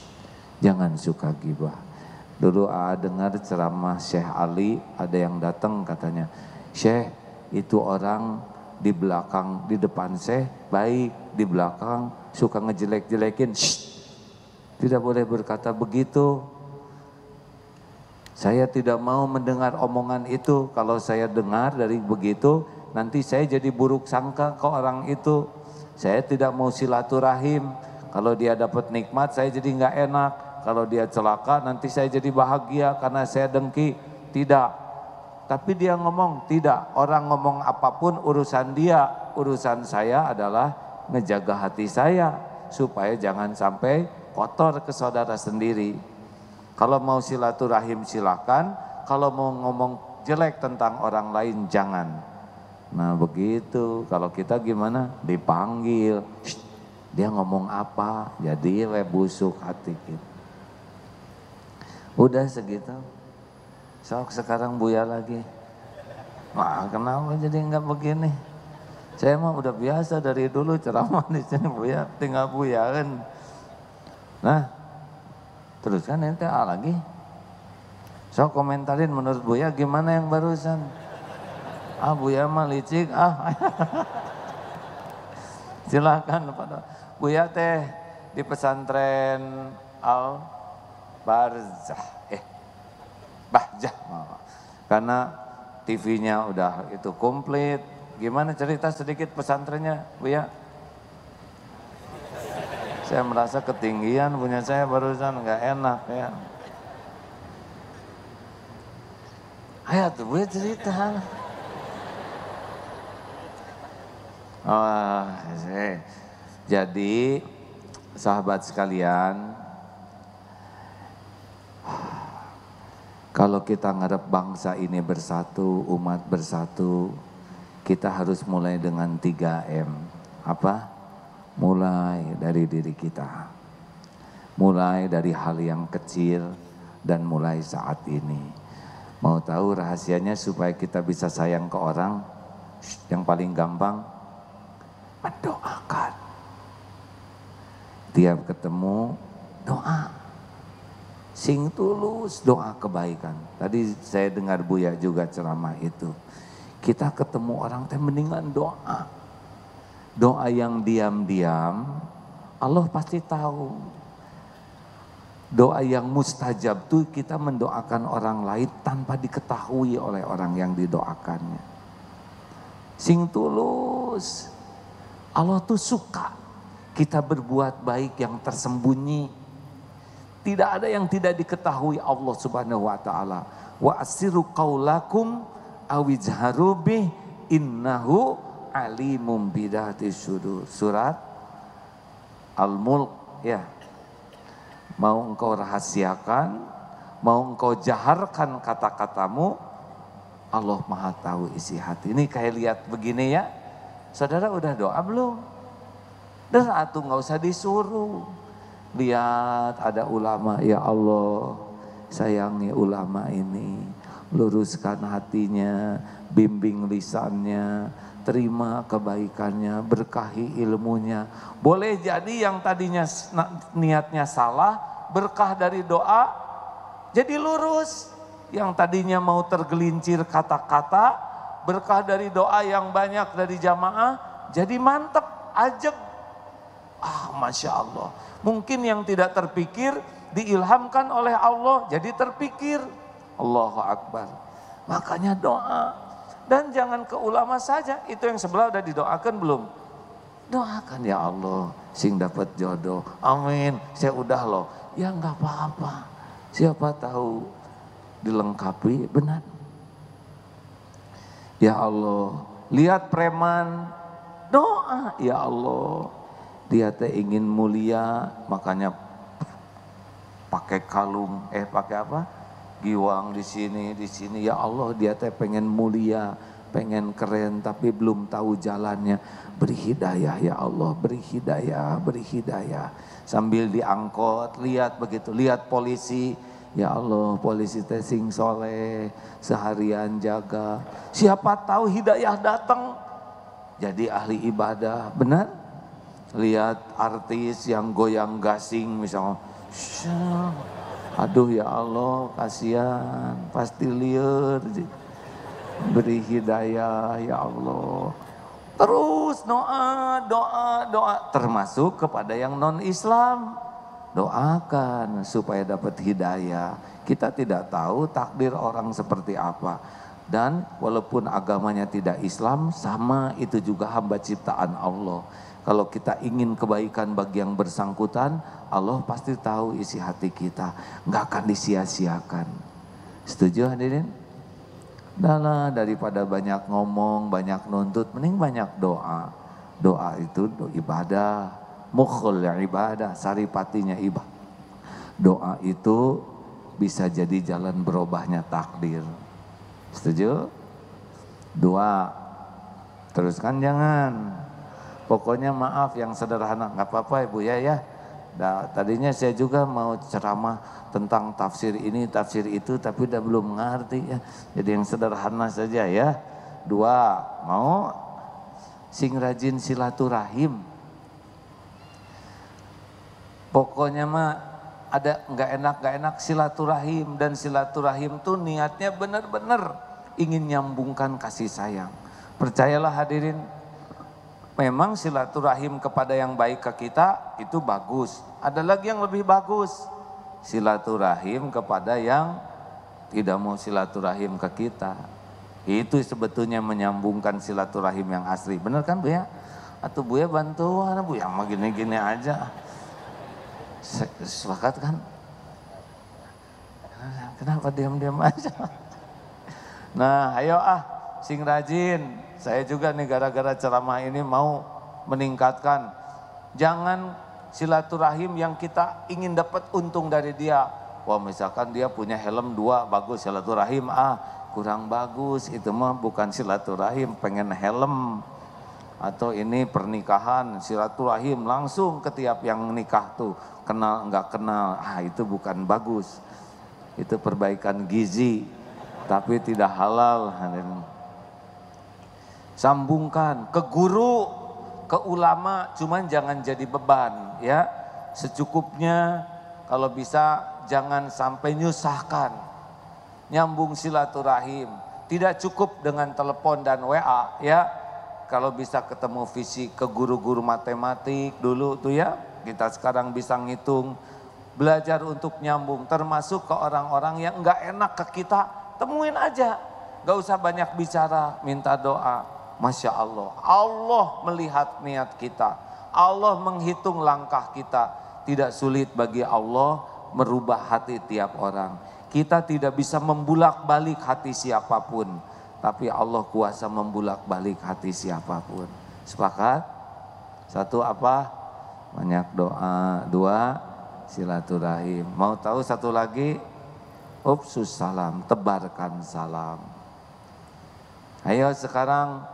jangan suka gibah. Dulu dengar ceramah Syekh Ali, ada yang datang katanya, Syekh itu orang di belakang, di depan Syekh baik, di belakang suka ngejelek-jelekin. Shh, tidak boleh berkata begitu. Saya tidak mau mendengar omongan itu. Kalau saya dengar dari begitu, nanti saya jadi buruk sangka ke orang itu. Saya tidak mau silaturahim. Kalau dia dapat nikmat, saya jadi nggak enak. Kalau dia celaka, nanti saya jadi bahagia karena saya dengki. Tidak. Tapi dia ngomong, tidak. Orang ngomong apapun urusan dia. Urusan saya adalah ngejaga hati saya. Supaya jangan sampai kotor ke saudara sendiri. Kalau mau silaturahim silakan, kalau mau ngomong jelek tentang orang lain jangan. Nah begitu, kalau kita gimana? Dipanggil, dia ngomong apa? Jadi busuk hati kita. Udah segitu. Sok sekarang Buya lagi. Wah kenapa jadi enggak begini? Saya mah udah biasa dari dulu ceramah di sini Buya, tinggal Buya kan. Nah, Terus kan ente lagi. So komentarin menurut Buya gimana yang barusan? Buya mah licik Silakan pada Buya teh di pesantren Al Barzah Bahjah. Karena TV-nya udah itu komplit. Gimana cerita sedikit pesantrennya, Buya? Saya merasa ketinggian punya saya barusan, nggak enak ya. Ayo tuh Buya cerita. Jadi sahabat sekalian, kalau kita ngarep bangsa ini bersatu, umat bersatu, kita harus mulai dengan 3M. Apa? Mulai dari diri kita. Mulai dari hal yang kecil dan mulai saat ini. Mau tahu rahasianya supaya kita bisa sayang ke orang? Yang paling gampang, mendoakan. Tiap ketemu, doa. Sing tulus, doa kebaikan. Tadi saya dengar Buya juga ceramah itu. Kita ketemu orang teh mendingan doa. Doa yang diam-diam, Allah pasti tahu. Doa yang mustajab tuh kita mendoakan orang lain tanpa diketahui oleh orang yang didoakannya. Sing tulus. Allah tuh suka kita berbuat baik yang tersembunyi. Tidak ada yang tidak diketahui Allah Subhanahu wa taala. Wa asiru qaulakum awijharu bih innahu alimum bidatis sudur. Surat Al-Mulk ya. Mau engkau rahasiakan, mau engkau jaharkan kata-katamu, Allah Maha tahu isi hati. Ini kayak lihat begini ya. Saudara udah doa belum? Dan atuh nggak usah disuruh. Lihat ada ulama, ya Allah sayangi ulama ini, luruskan hatinya, bimbing lisannya, terima kebaikannya, berkahi ilmunya. Boleh jadi yang tadinya niatnya salah, berkah dari doa jadi lurus. Yang tadinya mau tergelincir kata-kata, berkah dari doa yang banyak dari jamaah jadi mantep, ajeg. Masya Allah. Mungkin yang tidak terpikir diilhamkan oleh Allah jadi terpikir. Allahu Akbar. Makanya doa. Dan jangan ke ulama saja, itu yang sebelah udah didoakan belum? Doakan ya Allah, sing dapat jodoh. Amin. Saya udah loh. Ya nggak apa-apa. Siapa tahu dilengkapi benar. Ya Allah, lihat preman, doa ya Allah. Dia teh ingin mulia, makanya pakai kalung, pakai apa? Giwang di sini. Ya Allah, dia teh pengen mulia, pengen keren, tapi belum tahu jalannya. Beri hidayah ya Allah, beri hidayah. Sambil diangkut, lihat begitu, lihat polisi. Ya Allah, polisi teh sing soleh, seharian jaga. Siapa tahu hidayah datang, jadi ahli ibadah, benar? Lihat artis yang goyang gasing misalnya, aduh ya Allah kasihan, pasti liar. Beri hidayah ya Allah. Terus doa, termasuk kepada yang non Islam. Doakan supaya dapat hidayah. Kita tidak tahu takdir orang seperti apa. Dan walaupun agamanya tidak Islam, sama itu juga hamba ciptaan Allah. Kalau kita ingin kebaikan bagi yang bersangkutan, Allah pasti tahu isi hati kita. Nggak akan disia-siakan. Setuju hadirin? Daripada banyak ngomong, banyak nuntut, mending banyak doa. Doa itu ibadah, mukhul ya ibadah, saripatinya ibadah. Doa itu bisa jadi jalan berubahnya takdir. Setuju? Dua, teruskan jangan. Pokoknya maaf yang sederhana, nggak apa-apa Ibu ya. Tadinya saya juga mau ceramah tentang tafsir ini, tafsir itu, tapi udah belum ngerti ya. Jadi yang sederhana saja ya. Dua, mau sing rajin silaturahim. Pokoknya mah ada nggak enak silaturahim, dan silaturahim tuh niatnya benar-benar ingin nyambungkan kasih sayang. Percayalah hadirin, memang silaturahim kepada yang baik ke kita itu bagus. Ada lagi yang lebih bagus, silaturahim kepada yang tidak mau silaturahim ke kita. Itu sebetulnya menyambungkan silaturahim yang asli. Benar kan Bu ya? Atau Bu ya bantuan Bu yang mau gini-gini aja. Sepakat kan? Kenapa diam-diam aja? Nah ayo sing rajin. Saya juga nih gara-gara ceramah ini mau meningkatkan. Jangan silaturahim yang kita ingin dapat untung dari dia. Wah misalkan dia punya helm 2 bagus, silaturahim kurang bagus, itu mah bukan silaturahim, pengen helm. Atau ini pernikahan, silaturahim langsung ke tiap yang nikah tuh, kenal enggak kenal, itu bukan bagus. Itu perbaikan gizi, tapi tidak halal. Sambungkan ke guru, ke ulama, cuman jangan jadi beban ya. Secukupnya, kalau bisa jangan sampai nyusahkan. Nyambung silaturahim, tidak cukup dengan telepon dan WA ya. Kalau bisa ketemu fisik, ke guru-guru matematik dulu tuh ya, kita sekarang bisa ngitung, belajar untuk nyambung, termasuk ke orang-orang yang enggak enak ke kita, temuin aja, gak usah banyak bicara, minta doa. Masya Allah, Allah melihat niat kita, Allah menghitung langkah kita, tidak sulit bagi Allah merubah hati tiap orang. Kita tidak bisa membulak-balik hati siapapun, tapi Allah kuasa membulak-balik hati siapapun. Sepakat? 1 apa? Banyak doa. 2 silaturahim. Mau tahu 1 lagi? Upsus salam, tebarkan salam. Ayo sekarang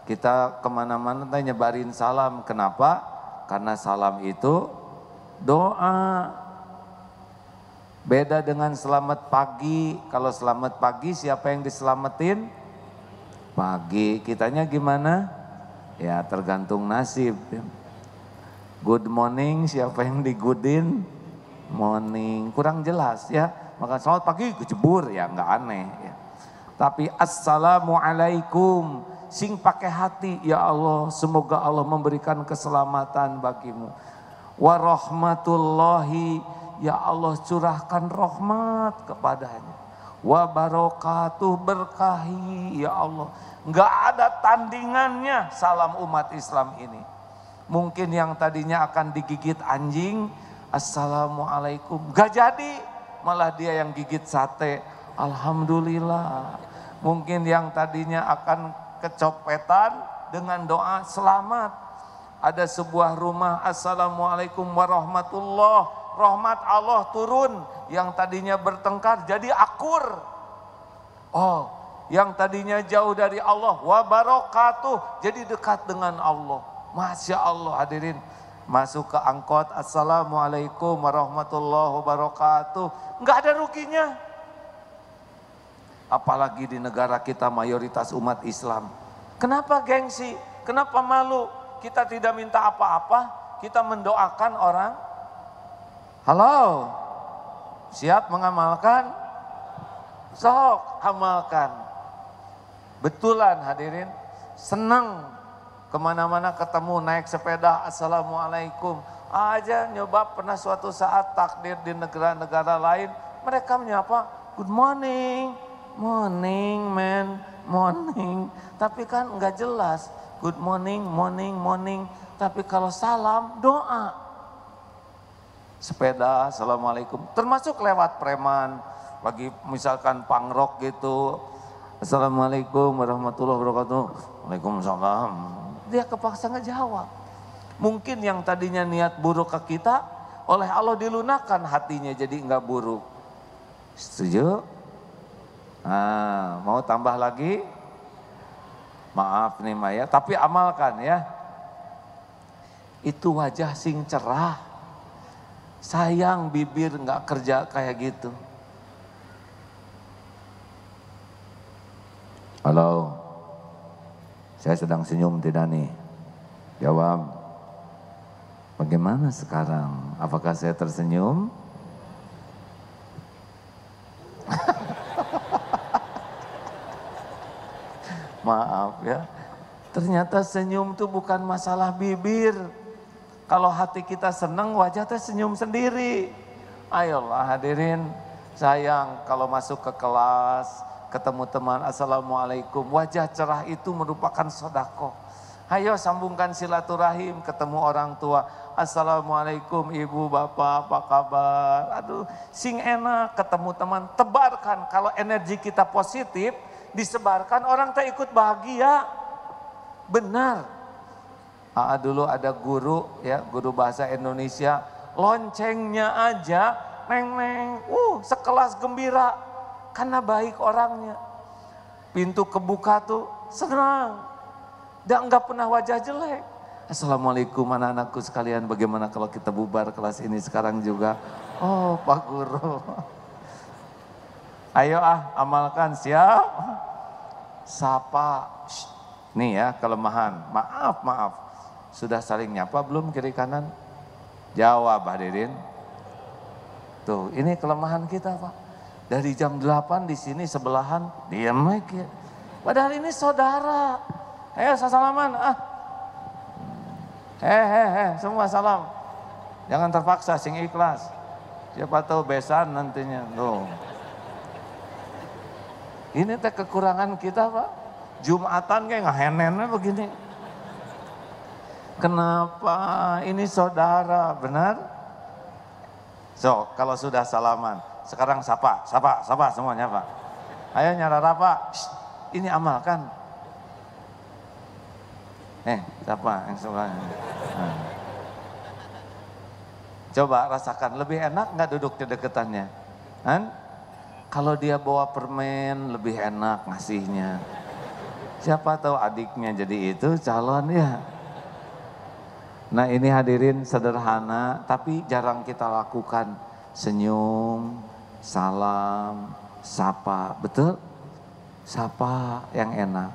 kita kemana-mana nyebarin salam. Kenapa? Karena salam itu doa. Beda dengan selamat pagi. Kalau selamat pagi siapa yang diselamatin? Pagi. Kitanya gimana? Ya tergantung nasib. Good morning, siapa yang di goodin? Morning. Kurang jelas ya. Maka selamat pagi kejebur ya nggak aneh ya. Tapi assalamualaikum, sing pakai hati, ya Allah semoga Allah memberikan keselamatan bagimu. Warahmatullahi, ya Allah curahkan rahmat kepadanya. Wa barakatuh, berkahi ya Allah. Enggak ada tandingannya salam umat Islam ini. Mungkin yang tadinya akan digigit anjing, assalamualaikum, gak jadi, malah dia yang gigit sate, alhamdulillah. Mungkin yang tadinya akan kecopetan, dengan doa selamat. Ada sebuah rumah, assalamualaikum warahmatullah, rahmat Allah turun, yang tadinya bertengkar jadi akur. Oh, yang tadinya jauh dari Allah, wa barakatuh, jadi dekat dengan Allah. Masya Allah hadirin, masuk ke angkot, assalamualaikum warahmatullahi wabarakatuh, nggak ada ruginya. Apalagi di negara kita mayoritas umat Islam. Kenapa gengsi? Kenapa malu? Kita tidak minta apa-apa, kita mendoakan orang. Halo, siap mengamalkan? Sok, amalkan. Betulan hadirin, senang kemana-mana ketemu naik sepeda, assalamualaikum. Aja nyoba pernah suatu saat takdir di negara-negara lain, mereka menyapa, good morning, morning man, morning. Tapi kan enggak jelas, good morning, morning, morning. Tapi kalau salam, doa. Sepeda, assalamualaikum. Termasuk lewat preman, bagi misalkan pangrok gitu. Assalamualaikum warahmatullahi wabarakatuh. Waalaikumsalam. Dia kepaksa ngejawab. Mungkin yang tadinya niat buruk ke kita, oleh Allah dilunakkan hatinya jadi enggak buruk. Setuju? Nah, mau tambah lagi? Maaf nih Maya, tapi amalkan ya. Itu wajah sing cerah. Sayang bibir nggak kerja kayak gitu. Halo, saya sedang senyum tidak nih? Jawab. Bagaimana sekarang? Apakah saya tersenyum? Maaf ya. Ternyata senyum itu bukan masalah bibir. Kalau hati kita senang, wajah teh senyum sendiri. Ayolah hadirin, sayang kalau masuk ke kelas, ketemu teman, assalamualaikum, wajah cerah itu merupakan sedekah. Ayo sambungkan silaturahim, ketemu orang tua, assalamualaikum ibu bapak apa kabar. Aduh, sing enak ketemu teman, tebarkan. Kalau energi kita positif, disebarkan, orang tak ikut bahagia. Benar. Dulu ada guru ya, guru bahasa Indonesia, loncengnya aja neng sekelas gembira karena baik orangnya. Pintu kebuka tuh senang. Dan enggak pernah wajah jelek. Assalamualaikum anak-anakku sekalian, bagaimana kalau kita bubar kelas ini sekarang juga? Oh Pak Guru. Ayo amalkan, siap? Sapa. Nih ya kelemahan, maaf. Sudah saling nyapa belum kiri kanan? Jawab hadirin. Tuh ini kelemahan kita Pak. Dari jam 8 di sini sebelahan, diam aja. Padahal ini saudara. Ayo salaman semua salam. Jangan terpaksa, sing ikhlas. Siapa tahu besan nantinya. Tuh. Ini teh kekurangan kita Pak. Jumatan kayak ngahenennya begini. Kenapa? Ini saudara, benar? So, kalau sudah salaman, sekarang sapa semuanya Pak. Ayo nyarara Pak. Ini amalkan. Siapa yang sebelahnya? Coba rasakan, lebih enak nggak duduk di deketannya? Kan? Kalau dia bawa permen lebih enak ngasihnya. Siapa tahu adiknya jadi itu calon ya. Nah ini hadirin sederhana tapi jarang kita lakukan. Senyum, salam, sapa, betul? Sapa yang enak.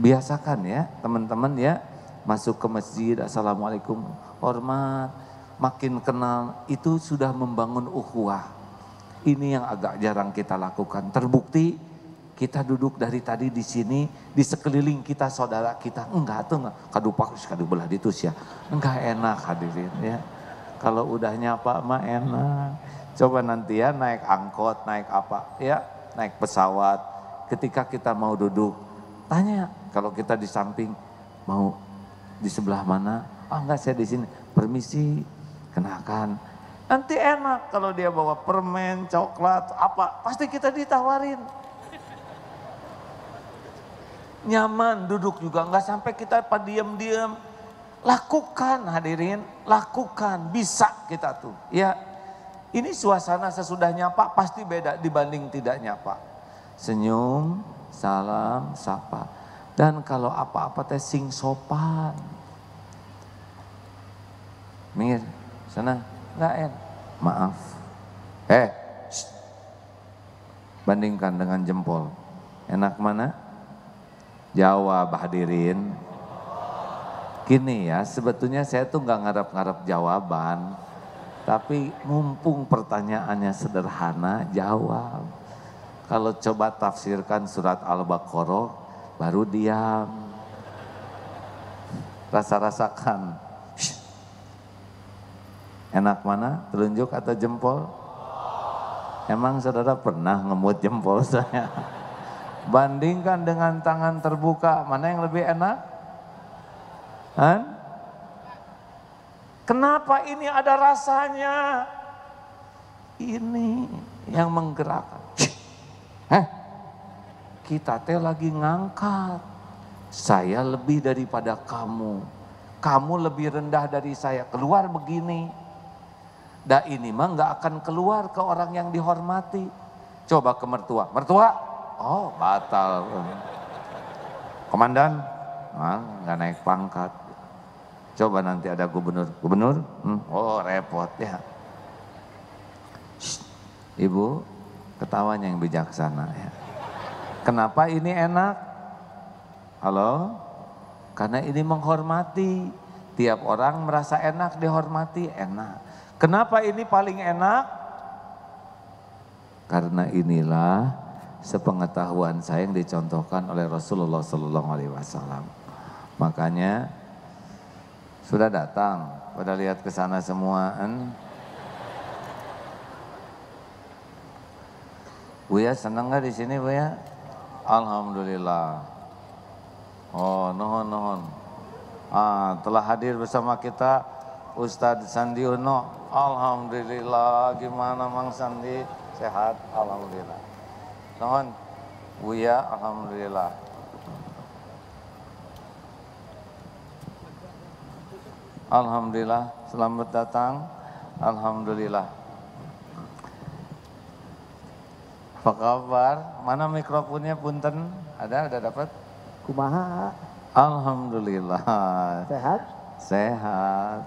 Biasakan ya teman-teman ya, masuk ke masjid, assalamualaikum, hormat, makin kenal, itu sudah membangun ukhuwah. Ini yang agak jarang kita lakukan. Terbukti kita duduk dari tadi di sini, di sekeliling kita saudara kita, enggak kadupak kadu belah ditus ya, enggak enak hadirin ya. Kalau udah nyapa mah enak. Coba nanti ya naik angkot, naik apa ya, naik pesawat, ketika kita mau duduk, tanya kalau kita di samping, mau di sebelah mana? Enggak saya di sini. Permisi, kenakan. Nanti enak kalau dia bawa permen, coklat, apa, pasti kita ditawarin. Nyaman duduk juga, enggak sampai kita diam-diam. Lakukan hadirin, lakukan, bisa kita tuh. Ya, ini suasana sesudah nyapa pasti beda dibanding tidak nyapa. Senyum, salam, sapa. Dan kalau apa-apa teh sing sopan. Mir, sana, enggak maaf. Bandingkan dengan jempol. Enak mana? Jawab hadirin. Gini ya, sebetulnya saya tuh nggak ngarep-ngarep jawaban. Tapi mumpung pertanyaannya sederhana, jawab. Kalau coba tafsirkan surat Al-Baqarah, baru diam. Rasa-rasakan. Enak mana? Telunjuk atau jempol? Emang saudara pernah ngemut jempol saya? Bandingkan dengan tangan terbuka, mana yang lebih enak? Kenapa ini ada rasanya? Ini yang menggerakkan. Kita teh lagi ngangkat. Saya lebih daripada kamu. Kamu lebih rendah dari saya. Keluar begini. Ini mah nggak akan keluar ke orang yang dihormati. Coba ke mertua. Mertua? Oh batal. Komandan? Nggak naik pangkat. Coba nanti ada gubernur, oh repot ya. Ibu, ketawanya yang bijaksana ya. Kenapa ini enak? Halo? Karena ini menghormati. Tiap orang merasa enak dihormati, enak. Kenapa ini paling enak? Karena inilah sepengetahuan saya yang dicontohkan oleh Rasulullah Sallallahu Alaihi Wasallam. Makanya sudah datang, pada lihat ke sana semua. Buya senang nggak di sini Buya? Alhamdulillah. Oh, nuhun. Telah hadir bersama kita Ustadz Sandi Uno. Alhamdulillah. Gimana Mang Sandi? Sehat? Alhamdulillah. Nuhun. Buya, alhamdulillah. Alhamdulillah. Selamat datang. Alhamdulillah. Apa kabar? Mana mikrofonnya punten? Ada dapat?
Kumaha?
Alhamdulillah.
Sehat?
Sehat.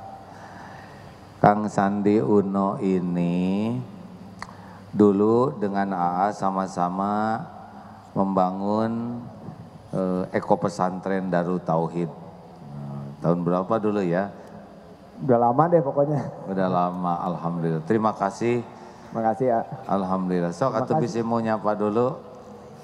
Kang Sandi Uno ini dulu dengan AA sama-sama membangun Eko Pesantren Darut Tauhid. Tahun berapa dulu ya?
Udah lama deh pokoknya.
Udah lama, alhamdulillah. Terima kasih.
Makasih ya.
Alhamdulillah. Sok atuh bisa mau nyapa dulu.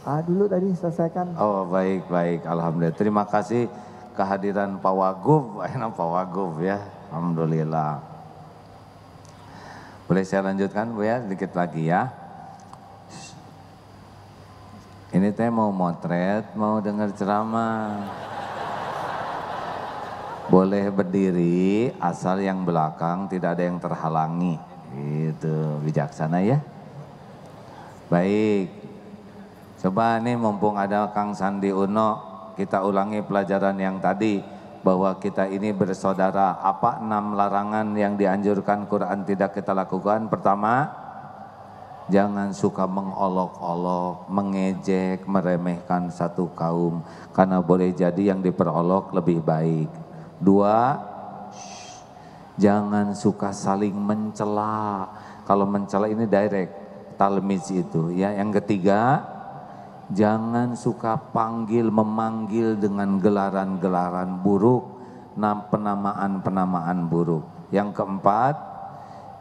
Dulu tadi selesaikan.
Oh baik, alhamdulillah. Terima kasih kehadiran Pak Wagub, enak Pak Wagub ya. Alhamdulillah. Boleh saya lanjutkan Bu ya, sedikit lagi ya. Ini teh mau motret, mau dengar ceramah. Boleh berdiri, asal yang belakang tidak ada yang terhalangi. Itu bijaksana ya. Baik. Coba nih mumpung ada Kang Sandi Uno, kita ulangi pelajaran yang tadi bahwa kita ini bersaudara. Apa 6 larangan yang dianjurkan Quran tidak kita lakukan? Pertama, jangan suka mengolok-olok, mengejek, meremehkan satu kaum karena boleh jadi yang diperolok lebih baik. 2, jangan suka saling mencela. Kalau mencela ini direct, talmiz itu ya. Yang ketiga, jangan suka memanggil dengan gelaran-gelaran buruk, penamaan-penamaan buruk. Yang keempat,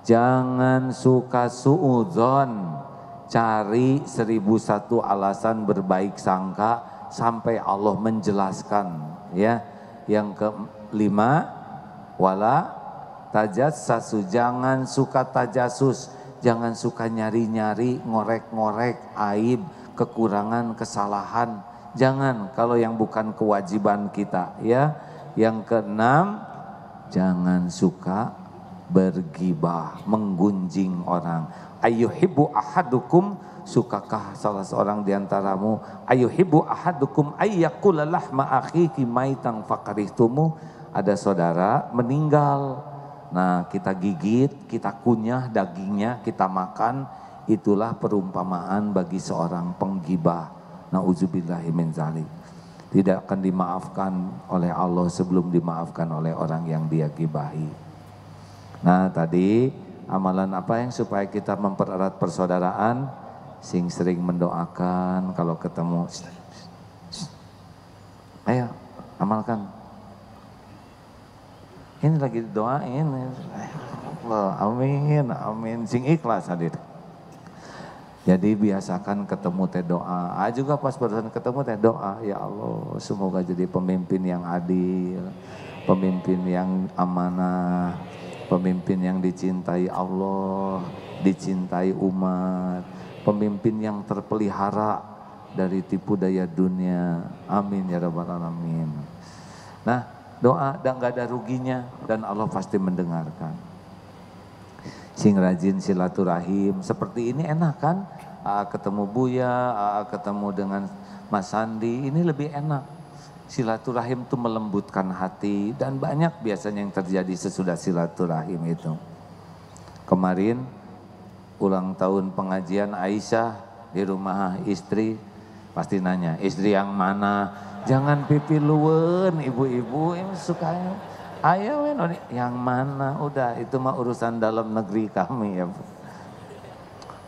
jangan suka suudzon, cari 1001 alasan berbaik sangka sampai Allah menjelaskan ya. Yang kelima, wala tajassasu, jangan suka tajasus, jangan suka nyari-nyari, ngorek-ngorek aib, kekurangan, kesalahan. Jangan kalau yang bukan kewajiban kita ya. Yang keenam, jangan suka bergibah, menggunjing orang. Ayyuhibbu ahadukum, sukakah salah seorang diantaramu, ayyuhibbu ahadukum ayyakula lahma akhihi maitan fakarihtumu. Ada saudara meninggal, nah kita gigit, kita kunyah dagingnya, kita makan. Itulah perumpamaan bagi seorang penggibah. Nauzubillahi min dzalik. Tidak akan dimaafkan oleh Allah sebelum dimaafkan oleh orang yang dia gibahi. Nah tadi amalan apa yang supaya kita mempererat persaudaraan? Sing sering mendoakan kalau ketemu. Ayo amalkan. Ini lagi doain. Amin. Sing ikhlas hadir. Jadi biasakan ketemu teh doa. Juga pas barusan ketemu teh doa. Ya Allah, semoga jadi pemimpin yang adil, pemimpin yang amanah, pemimpin yang dicintai Allah, dicintai umat, pemimpin yang terpelihara dari tipu daya dunia. Amin ya rabbal alamin. Nah, doa dan gak ada ruginya dan Allah pasti mendengarkan. Sing rajin silaturahim seperti ini enak kan? Ketemu Buya, ketemu dengan Mas Sandi, ini lebih enak. Silaturahim itu melembutkan hati dan banyak biasanya yang terjadi sesudah silaturahim itu. Kemarin ulang tahun pengajian Aisyah di rumah istri, pasti nanya, istri yang mana? Jangan pipi luwen, ibu-ibu yang sukanya. Ayo yang mana? Udah itu mah urusan dalam negeri kami ya Bu.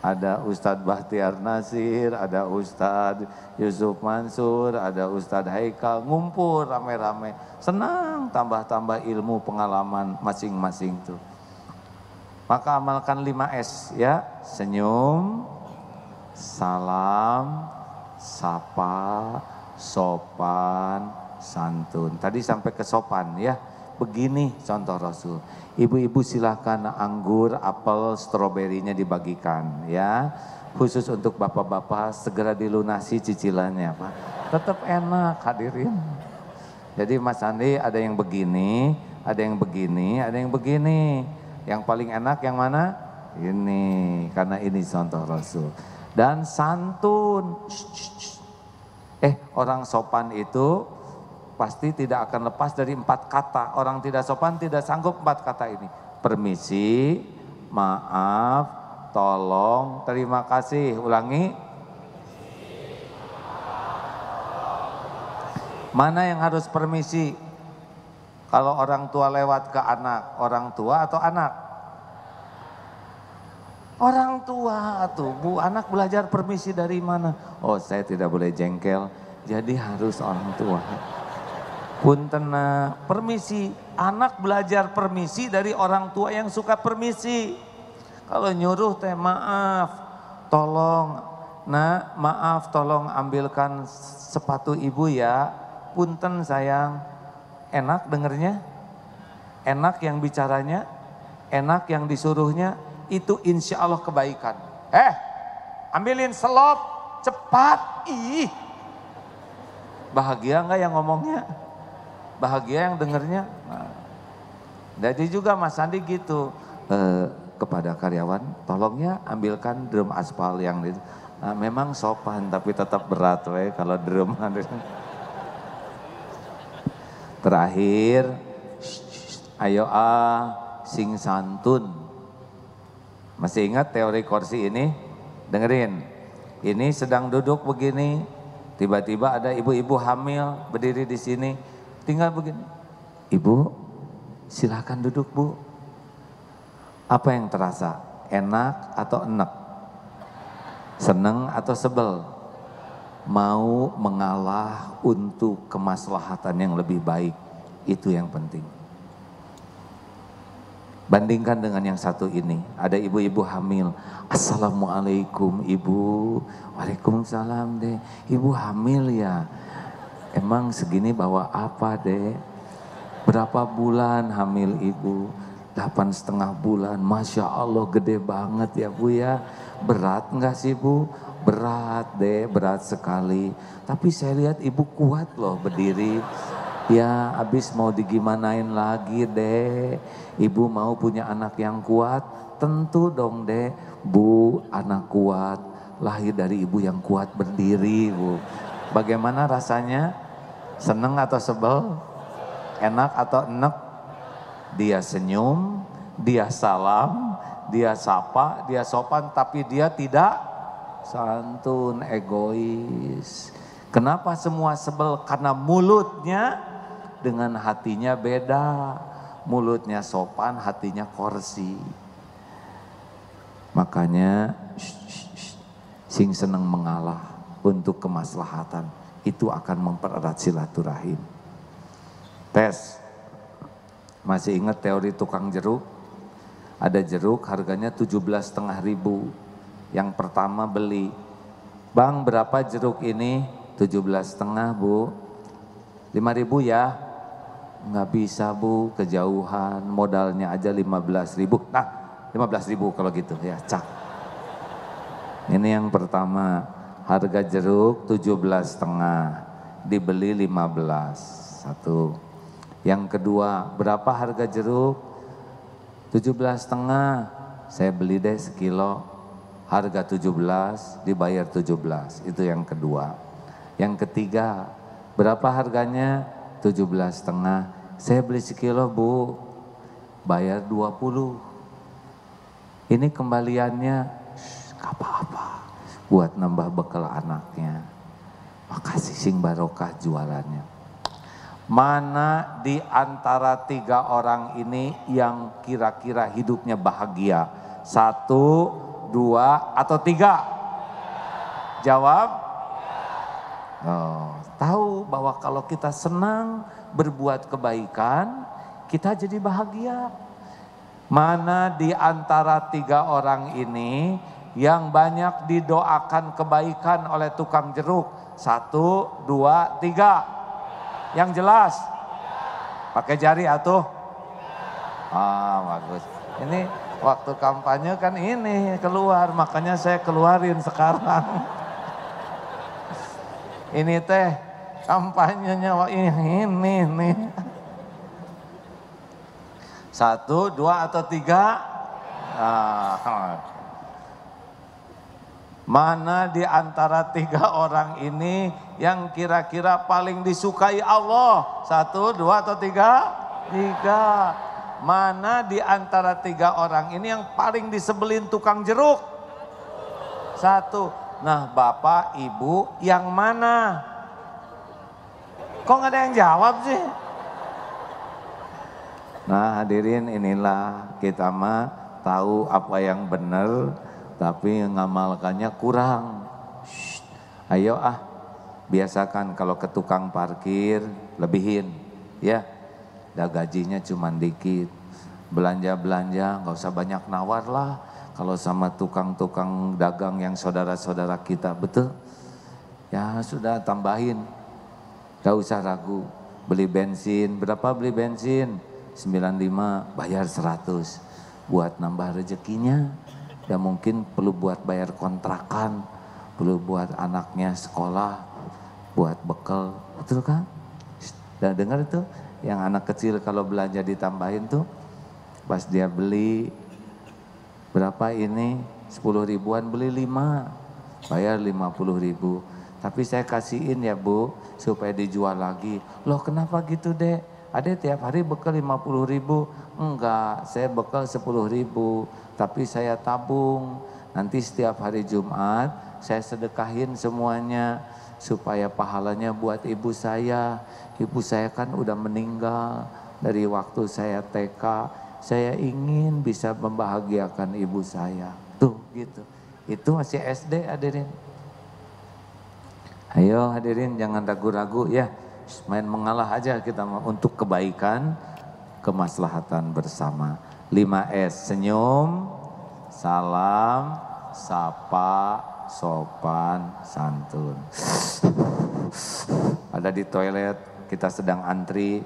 Ada Ustadz Bahtiar Nasir, ada Ustadz Yusuf Mansur, ada Ustadz Haikal, ngumpul rame-rame. Senang tambah-tambah ilmu pengalaman masing-masing tuh. Maka amalkan 5S ya, senyum, salam, sapa, sopan, santun. Tadi sampai ke sopan ya. Begini contoh Rasul. Ibu-ibu silakan anggur, apel, stroberinya dibagikan ya. Khusus untuk bapak-bapak segera dilunasi cicilannya Pak. Tetap enak hadirin. Jadi Mas Andi ada yang begini, ada yang begini, ada yang begini. Yang paling enak yang mana? Ini, karena ini contoh Rasul. Dan santun. Orang sopan itu pasti tidak akan lepas dari 4 kata. Orang tidak sopan tidak sanggup 4 kata ini. Permisi, maaf, tolong, terima kasih. Ulangi. Mana yang harus permisi? Kalau orang tua lewat ke anak, orang tua atau anak? Orang tua tuh, Bu, anak belajar permisi dari mana? Oh, saya tidak boleh jengkel, jadi harus orang tua. Puntena, permisi. Anak belajar permisi dari orang tua yang suka permisi. Kalau nyuruh teh maaf, tolong, nak maaf tolong ambilkan sepatu ibu ya. Punten sayang, enak dengernya, enak yang bicaranya, enak yang disuruhnya, itu insya Allah kebaikan. Ambilin selop, cepat, ih. Bahagia enggak yang ngomongnya? Bahagia yang dengernya? Nah, jadi juga Mas Andi gitu, kepada karyawan, tolong ya ambilkan drum aspal yang itu. Nah, memang sopan tapi tetap berat kalau drum. Terakhir, ayo sing santun. Masih ingat teori kursi ini? Dengerin, ini sedang duduk begini, tiba-tiba ada ibu-ibu hamil berdiri di sini, tinggal begini. Ibu, silakan duduk Bu. Apa yang terasa? Enak atau enek? Seneng atau sebel? Mau mengalah untuk kemaslahatan yang lebih baik, itu yang penting. Bandingkan dengan yang satu ini, ada ibu-ibu hamil, Assalamualaikum Ibu, Waalaikumsalam deh, Ibu hamil ya, emang segini bawa apa deh, berapa bulan hamil Ibu, 8,5 bulan, Masya Allah gede banget ya Bu ya, berat enggak sih Bu? Berat deh, berat sekali. Tapi saya lihat ibu kuat loh berdiri. Ya habis mau digimanain lagi deh. Ibu mau punya anak yang kuat? Tentu dong deh. Bu, anak kuat. Lahir dari ibu yang kuat berdiri Bu. Bagaimana rasanya? Seneng atau sebel? Enak atau enek? Dia senyum, dia salam, dia sapa, dia sopan. Tapi dia tidak santun, egois. Kenapa semua sebel? Karena mulutnya dengan hatinya beda. Mulutnya sopan, hatinya korsi. Makanya sing seneng mengalah untuk kemaslahatan, itu akan mempererat silaturahim. Tes. Masih ingat teori tukang jeruk? Ada jeruk harganya 17.500. Yang pertama beli, Bang berapa jeruk ini? 17,5 Bu. 5.000 ya? Nggak bisa Bu, kejauhan, modalnya aja 15.000. Nah 15.000 kalau gitu ya, cak. Ini yang pertama, harga jeruk 17,5, dibeli 15, satu. Yang kedua, berapa harga jeruk? 17,5, saya beli deh sekilo. Harga 17, dibayar 17, itu yang kedua. Yang ketiga, berapa harganya? 17,5, saya beli sekilo Bu, bayar 20. Ini kembaliannya, gak apa-apa, buat nambah bekal anaknya. Makasih sing barokah jualannya. Mana di antara 3 orang ini yang kira-kira hidupnya bahagia? 1, 2, atau 3? Jawab. Oh, tahu bahwa kalau kita senang berbuat kebaikan, kita jadi bahagia. Mana di antara 3 orang ini yang banyak didoakan kebaikan oleh tukang jeruk? 1, 2, 3. Yang jelas. Pakai jari atuh. Bagus. Ini waktu kampanye kan ini keluar, makanya saya keluarin sekarang. Ini teh kampanyenya ini nih. 1, 2 atau 3? Mana di antara 3 orang ini yang kira-kira paling disukai Allah? 1, 2 atau 3? 3. Mana di antara 3 orang ini yang paling disebelin tukang jeruk? 1. Nah, Bapak, Ibu, yang mana? Kok nggak ada yang jawab sih? Nah, hadirin, inilah kita mah tahu apa yang benar, tapi ngamalkannya kurang. Ayo biasakan kalau ke tukang parkir, lebihin, ya. Dah gajinya cuma dikit. Belanja-belanja, nggak usah banyak nawar lah. Kalau sama tukang-tukang dagang yang saudara-saudara kita, betul? Ya sudah tambahin, gak usah ragu. Beli bensin, berapa beli bensin? 95, bayar 100. Buat nambah rezekinya. Ya mungkin perlu buat bayar kontrakan, perlu buat anaknya sekolah, buat bekal, betul kan? Dan dengar itu, yang anak kecil kalau belanja ditambahin tuh, pas dia beli, berapa ini? 10 ribuan, beli 5, bayar 50 ribu. Tapi saya kasihin ya Bu, supaya dijual lagi. Loh kenapa gitu Dek? Ada tiap hari bekal 50 ribu. Enggak, saya bekal 10 ribu. Tapi saya tabung. Nanti setiap hari Jumat saya sedekahin semuanya. Supaya pahalanya buat ibu saya. Ibu saya kan udah meninggal dari waktu saya TK. Saya ingin bisa membahagiakan ibu saya. Tuh gitu. Itu masih SD hadirin. Ayo hadirin jangan ragu-ragu ya. Main mengalah aja kita untuk kebaikan, kemaslahatan bersama. 5S, senyum, salam, sapa, sopan, santun. Ada di toilet, kita sedang antri,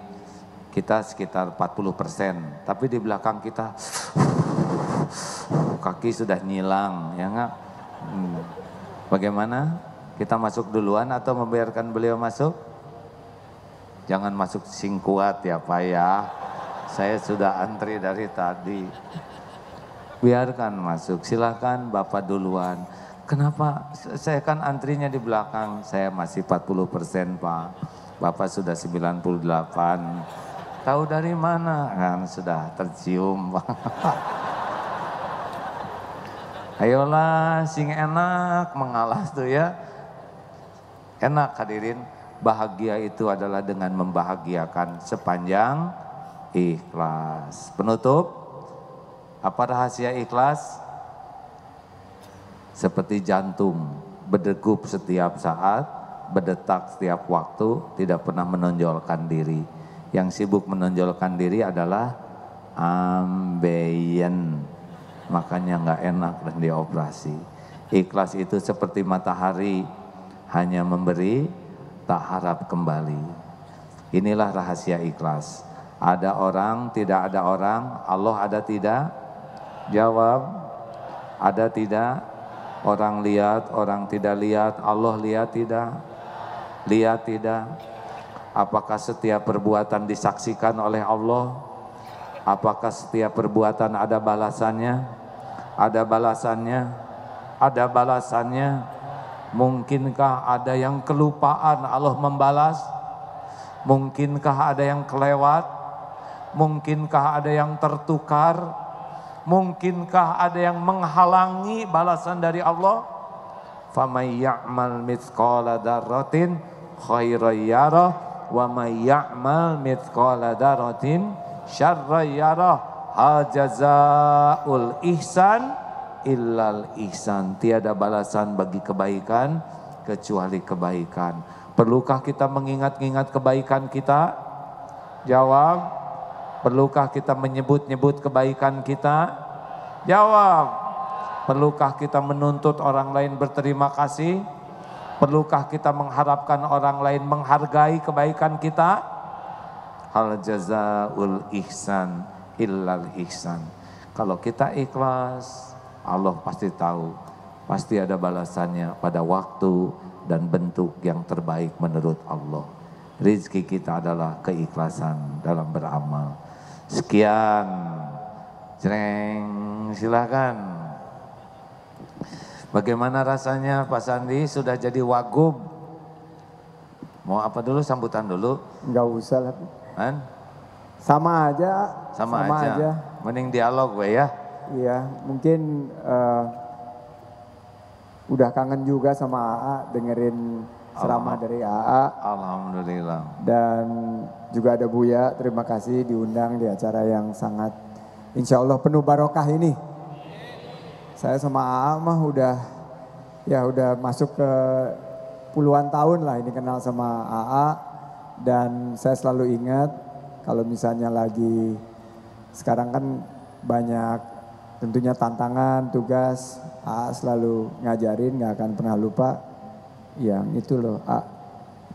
kita sekitar 40%, tapi di belakang kita kaki sudah nyilang, ya enggak? Bagaimana? Kita masuk duluan atau membiarkan beliau masuk? Jangan masuk sing kuat ya Pak ya. Saya sudah antri dari tadi. Biarkan masuk, silakan Bapak duluan. Kenapa? Saya kan antrinya di belakang, saya masih 40% Pak. Bapak sudah 98. Tahu dari mana? Kan sudah tercium Pak. Ayolah sing enak mengalah tuh ya. Enak hadirin. Bahagia itu adalah dengan membahagiakan sepanjang ikhlas. Penutup, apa rahasia ikhlas? Seperti jantung, berdegup setiap saat, berdetak setiap waktu, tidak pernah menonjolkan diri. Yang sibuk menonjolkan diri adalah ambeien, makanya nggak enak dan dioperasi. Ikhlas itu seperti matahari, hanya memberi, tak harap kembali. Inilah rahasia ikhlas. Ada orang, tidak ada orang, Allah ada tidak? Jawab, ada tidak? Orang lihat, orang tidak lihat, Allah lihat tidak? Lihat tidak? Apakah setiap perbuatan disaksikan oleh Allah? Apakah setiap perbuatan ada balasannya? Ada balasannya? Ada balasannya? Mungkinkah ada yang kelupaan Allah membalas? Mungkinkah ada yang kelewat? Mungkinkah ada yang tertukar? Mungkinkah ada yang menghalangi balasan dari Allah? Faman ya'mal mithqala dzarratin khairan yarah wa may ya'mal mithqala dzarratin syarran yarah. Hal jazaa'ul ihsan illal ihsan. Tiada balasan bagi kebaikan kecuali kebaikan. Perlukah kita mengingat-ingat kebaikan kita? Jawab. Perlukah kita menyebut-nyebut kebaikan kita? Jawab. Perlukah kita menuntut orang lain berterima kasih? Perlukah kita mengharapkan orang lain menghargai kebaikan kita? Hal jazaul ihsan illal ihsan. Kalau kita ikhlas, Allah pasti tahu, pasti ada balasannya pada waktu dan bentuk yang terbaik menurut Allah. Rizki kita adalah keikhlasan dalam beramal. Sekian, jreng, silakan. Bagaimana rasanya Pak Sandi sudah jadi wagub? Mau apa dulu, sambutan dulu?
Enggak usah lah.
Kan?
Sama aja.
Sama aja. Mending dialog we ya.
Iya, mungkin udah kangen juga sama AA, dengerin ceramah dari AA.
Alhamdulillah.
Dan juga ada Buya, terima kasih diundang di acara yang sangat insya Allah penuh barokah ini. Saya sama AA mah udah masuk ke puluhan tahun lah ini kenal sama AA. Dan saya selalu ingat kalau misalnya lagi sekarang kan banyak tentunya tantangan, tugas, AA selalu ngajarin, gak akan pernah lupa. Yang itu loh,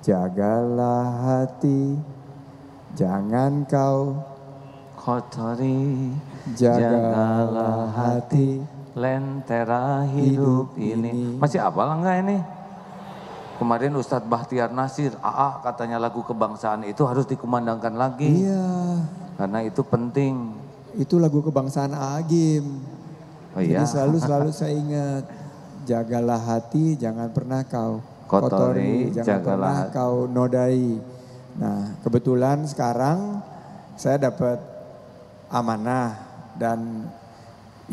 jagalah hati, jangan kau
kotori,
jagalah hati,
lentera hidup ini. Masih hafal enggak ini? Kemarin Ustadz Bahtiar Nasir, katanya lagu kebangsaan itu harus dikumandangkan lagi.
Iya.
Karena itu penting.
Itu lagu kebangsaan Agim.
Oh iya.
Jadi selalu saya ingat, jagalah hati, jangan pernah kau kotori, jangan pernah kau nodai. Nah, kebetulan sekarang saya dapat amanah dan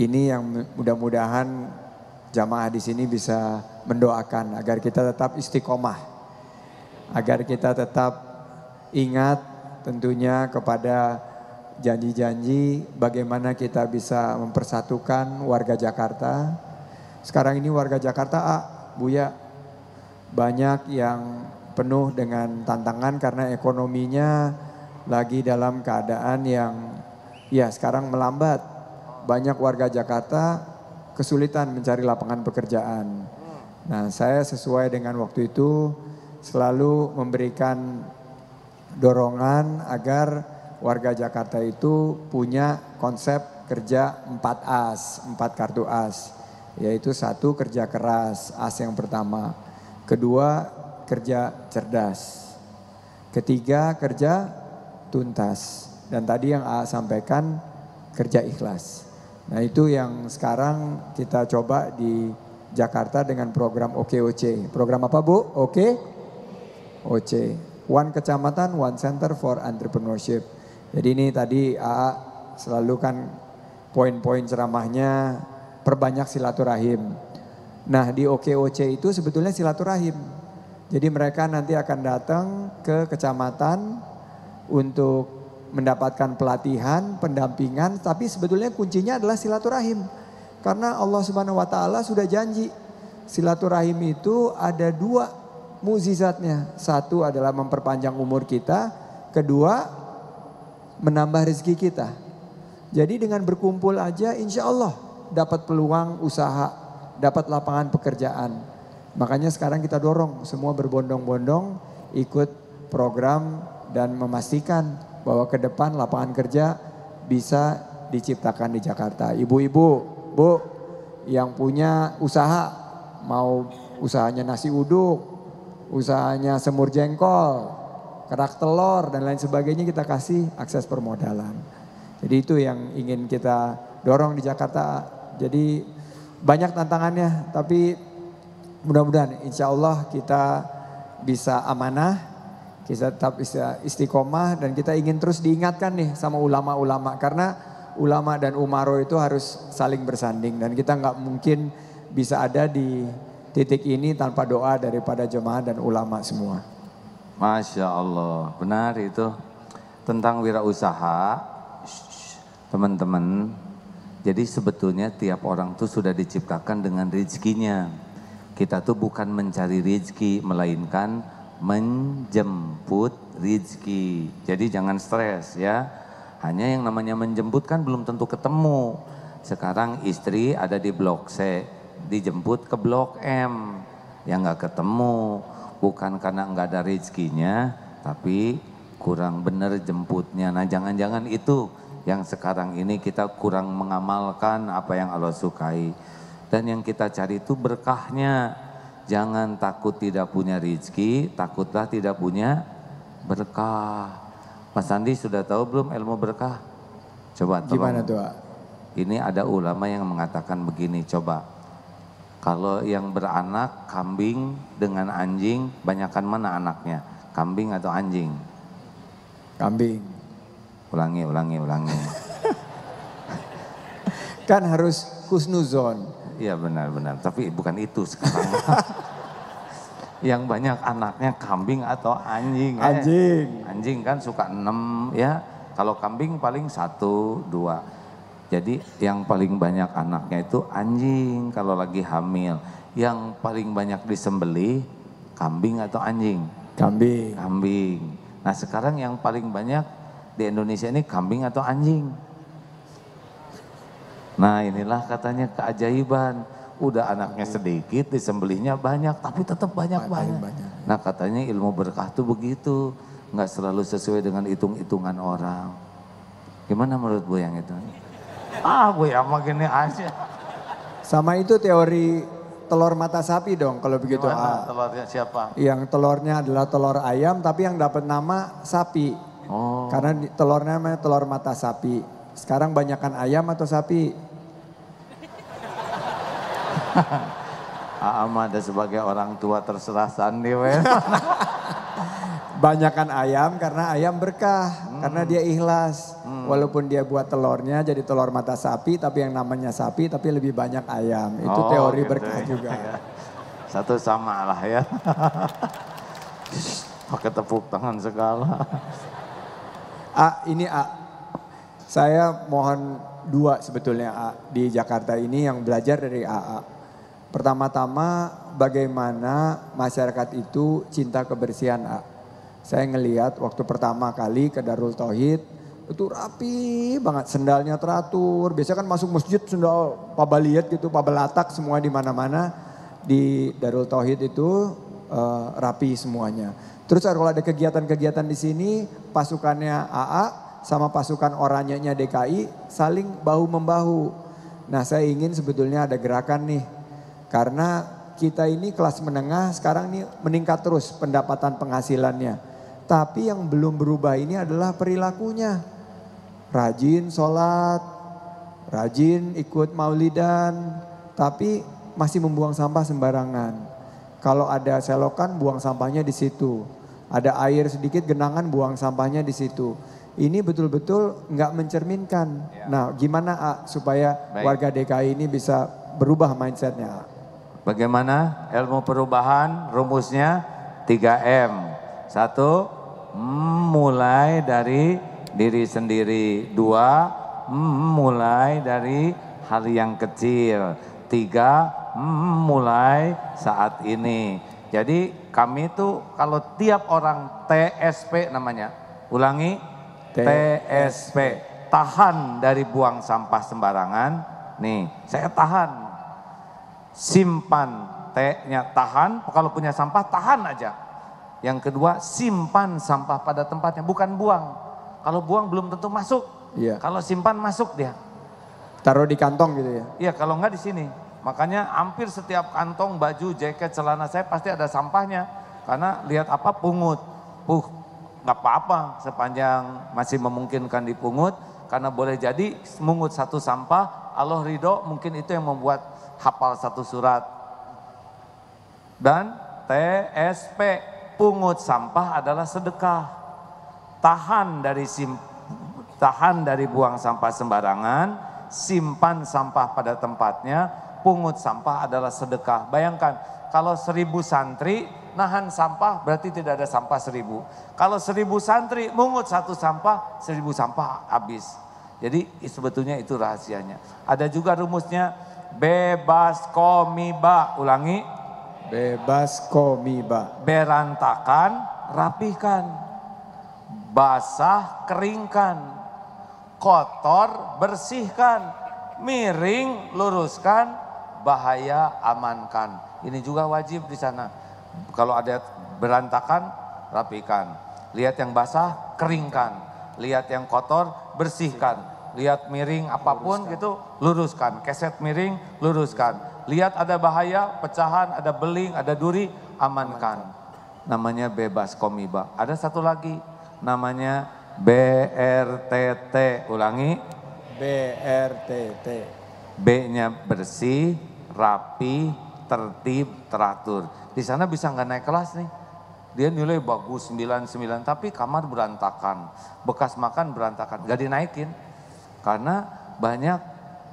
ini yang mudah-mudahan jamaah di sini bisa mendoakan agar kita tetap istiqomah, agar kita tetap ingat tentunya kepada janji-janji bagaimana kita bisa mempersatukan warga Jakarta. Sekarang ini warga Jakarta, Buya, banyak yang penuh dengan tantangan karena ekonominya lagi dalam keadaan yang ya sekarang melambat. Banyak warga Jakarta kesulitan mencari lapangan pekerjaan. Nah, saya sesuai dengan waktu itu selalu memberikan dorongan agar warga Jakarta itu punya konsep kerja 4 AS, 4 kartu AS. Yaitu 1 kerja keras, AS yang pertama. Kedua, kerja cerdas. Ketiga, kerja tuntas. Dan tadi yang A sampaikan, kerja ikhlas. Nah, itu yang sekarang kita coba di Jakarta dengan program OKOC. Program apa, Bu? OC. One Kecamatan, One Center for Entrepreneurship. Jadi ini tadi AA selalu kan poin-poin ceramahnya perbanyak silaturahim. Nah, di OKOC itu sebetulnya silaturahim. Jadi mereka nanti akan datang ke kecamatan untuk mendapatkan pelatihan, pendampingan, tapi sebetulnya kuncinya adalah silaturahim. Karena Allah Subhanahu wa taala sudah janji silaturahim itu ada 2 mukjizatnya. 1 adalah memperpanjang umur kita, kedua menambah rezeki kita. Jadi dengan berkumpul aja insya Allah dapat peluang usaha, dapat lapangan pekerjaan. Makanya sekarang kita dorong semua berbondong-bondong ikut program dan memastikan bahwa ke depan lapangan kerja bisa diciptakan di Jakarta. Ibu-ibu, Bu, yang punya usaha, mau usahanya nasi uduk, usahanya semur jengkol, kerak telur dan lain sebagainya, kita kasih akses permodalan. Jadi itu yang ingin kita dorong di Jakarta. Jadi banyak tantangannya, tapi mudah-mudahan insya Allah kita bisa amanah, kita tetap bisa istiqomah, dan kita ingin terus diingatkan nih sama ulama-ulama. Karena ulama dan umaro itu harus saling bersanding, dan kita nggak mungkin bisa ada di titik ini tanpa doa daripada jemaah dan ulama semua.
Masya Allah, benar itu. Tentang wirausaha, teman-teman. Jadi sebetulnya tiap orang tuh sudah diciptakan dengan rezekinya. Kita tuh bukan mencari rezeki, melainkan menjemput rezeki. Jadi jangan stres ya. Hanya yang namanya menjemput kan belum tentu ketemu. Sekarang istri ada di blok C, dijemput ke blok M, ya nggak ketemu. Bukan karena nggak ada rezekinya, tapi kurang bener jemputnya. Nah jangan-jangan itu yang sekarang ini kita kurang mengamalkan apa yang Allah sukai. Dan yang kita cari itu berkahnya. Jangan takut tidak punya rezeki, takutlah tidak punya berkah. Mas Andi sudah tahu belum ilmu berkah? Coba tolong.
Gimana tuh?
Ini ada ulama yang mengatakan begini, coba. Kalau yang beranak kambing dengan anjing, banyakan mana anaknya? Kambing atau anjing?
Kambing.
Ulangi.
Kan harus husnuzon.
Iya benar, tapi bukan itu sekarang. Yang banyak anaknya kambing atau anjing? Anjing kan suka 6 ya. Kalau kambing paling 1, 2. Jadi yang paling banyak anaknya itu anjing kalau lagi hamil. Yang paling banyak disembelih kambing atau anjing? Kambing. Nah sekarang yang paling banyak di Indonesia ini kambing atau anjing? Nah inilah katanya keajaiban. Udah anaknya sedikit, disembelihnya banyak, tapi tetap banyak. Nah katanya ilmu berkah tuh begitu. Nggak selalu sesuai dengan hitung-hitungan orang. Gimana menurut Bu yang itu? Bu ya makin aja.
Sama itu teori telur mata sapi dong kalau begitu.
Telurnya siapa?
Yang telurnya adalah telur ayam tapi yang dapat nama sapi. Karena telurnya namanya telur mata sapi. Sekarang banyakkan ayam atau sapi?
Ada sebagai orang tua terserah Sandi.
Banyakkan ayam karena ayam berkah, karena dia ikhlas. Walaupun dia buat telurnya jadi telur mata sapi, tapi yang namanya sapi tapi lebih banyak ayam. Itu teori gitu berkah juga.
Satu sama lah ya. Pakai tepuk tangan segala.
Saya mohon 2 sebetulnya di Jakarta ini yang belajar dari AA. Pertama-tama bagaimana masyarakat itu cinta kebersihan. Saya ngelihat waktu pertama kali ke Darul Tauhid itu rapi banget, sendalnya teratur. Biasanya kan masuk masjid sendal pabaliat gitu, pabelatak semua di mana-mana. Di Darul Tauhid itu rapi semuanya. Terus kalau ada kegiatan-kegiatan di sini, pasukannya AA sama pasukan oranyenya DKI saling bahu-membahu. Nah saya ingin sebetulnya ada gerakan nih. Karena kita ini kelas menengah sekarang ini meningkat terus pendapatan penghasilannya. Tapi yang belum berubah ini adalah perilakunya. Rajin sholat, rajin ikut maulidan, tapi masih membuang sampah sembarangan. Kalau ada selokan buang sampahnya di situ. Ada air sedikit genangan buang sampahnya di situ. Ini betul-betul nggak mencerminkan. Nah gimana supaya warga DKI ini bisa berubah mindsetnya?
Bagaimana ilmu perubahan rumusnya 3M. 1, mulai dari diri sendiri. 2, mulai dari hal yang kecil. 3, mulai saat ini. Jadi kami tuh kalau tiap orang TSP namanya. Ulangi, TSP. Tahan dari buang sampah sembarangan. Nih, saya tahan. Simpan, T-nya tahan, kalau punya sampah tahan aja. Yang kedua, simpan sampah pada tempatnya, bukan buang. Kalau buang belum tentu masuk.
Iya.
Kalau simpan masuk dia.
Taruh di kantong gitu ya?
Iya, kalau enggak di sini. Makanya hampir setiap kantong, baju, jaket, celana saya pasti ada sampahnya. Karena lihat apa, pungut. Nggak apa-apa sepanjang masih memungkinkan dipungut. Karena boleh jadi mungut satu sampah, Allah ridho, mungkin itu yang membuat hafal satu surat. Dan TSP, pungut sampah adalah sedekah. Tahan dari buang sampah sembarangan, simpan sampah pada tempatnya, pungut sampah adalah sedekah. Bayangkan kalau 1000 santri nahan sampah berarti tidak ada sampah 1000. Kalau 1000 santri mungut satu sampah, 1000 sampah habis. Jadi sebetulnya itu rahasianya. Ada juga rumusnya bebas komiba. Ulangi.
Bebas komiba.
Berantakan, rapihkan. Basah, keringkan. Kotor, bersihkan. miring luruskan, bahaya amankan. Ini juga wajib di sana. Kalau ada berantakan, rapikan. Lihat yang basah, keringkan. Lihat yang kotor, bersihkan. Lihat miring apapun gitu, luruskan. Keset miring, luruskan. Lihat ada bahaya, pecahan, ada beling, ada duri, amankan. Namanya bebas komiba. Ada satu lagi, namanya BRTT. Ulangi.
BRTT.
B-nya bersih, rapi, tertib, teratur. Di sana bisa nggak naik kelas nih. Dia nilai bagus 99, tapi kamar berantakan. Bekas makan berantakan, nggak dinaikin. Karena banyak,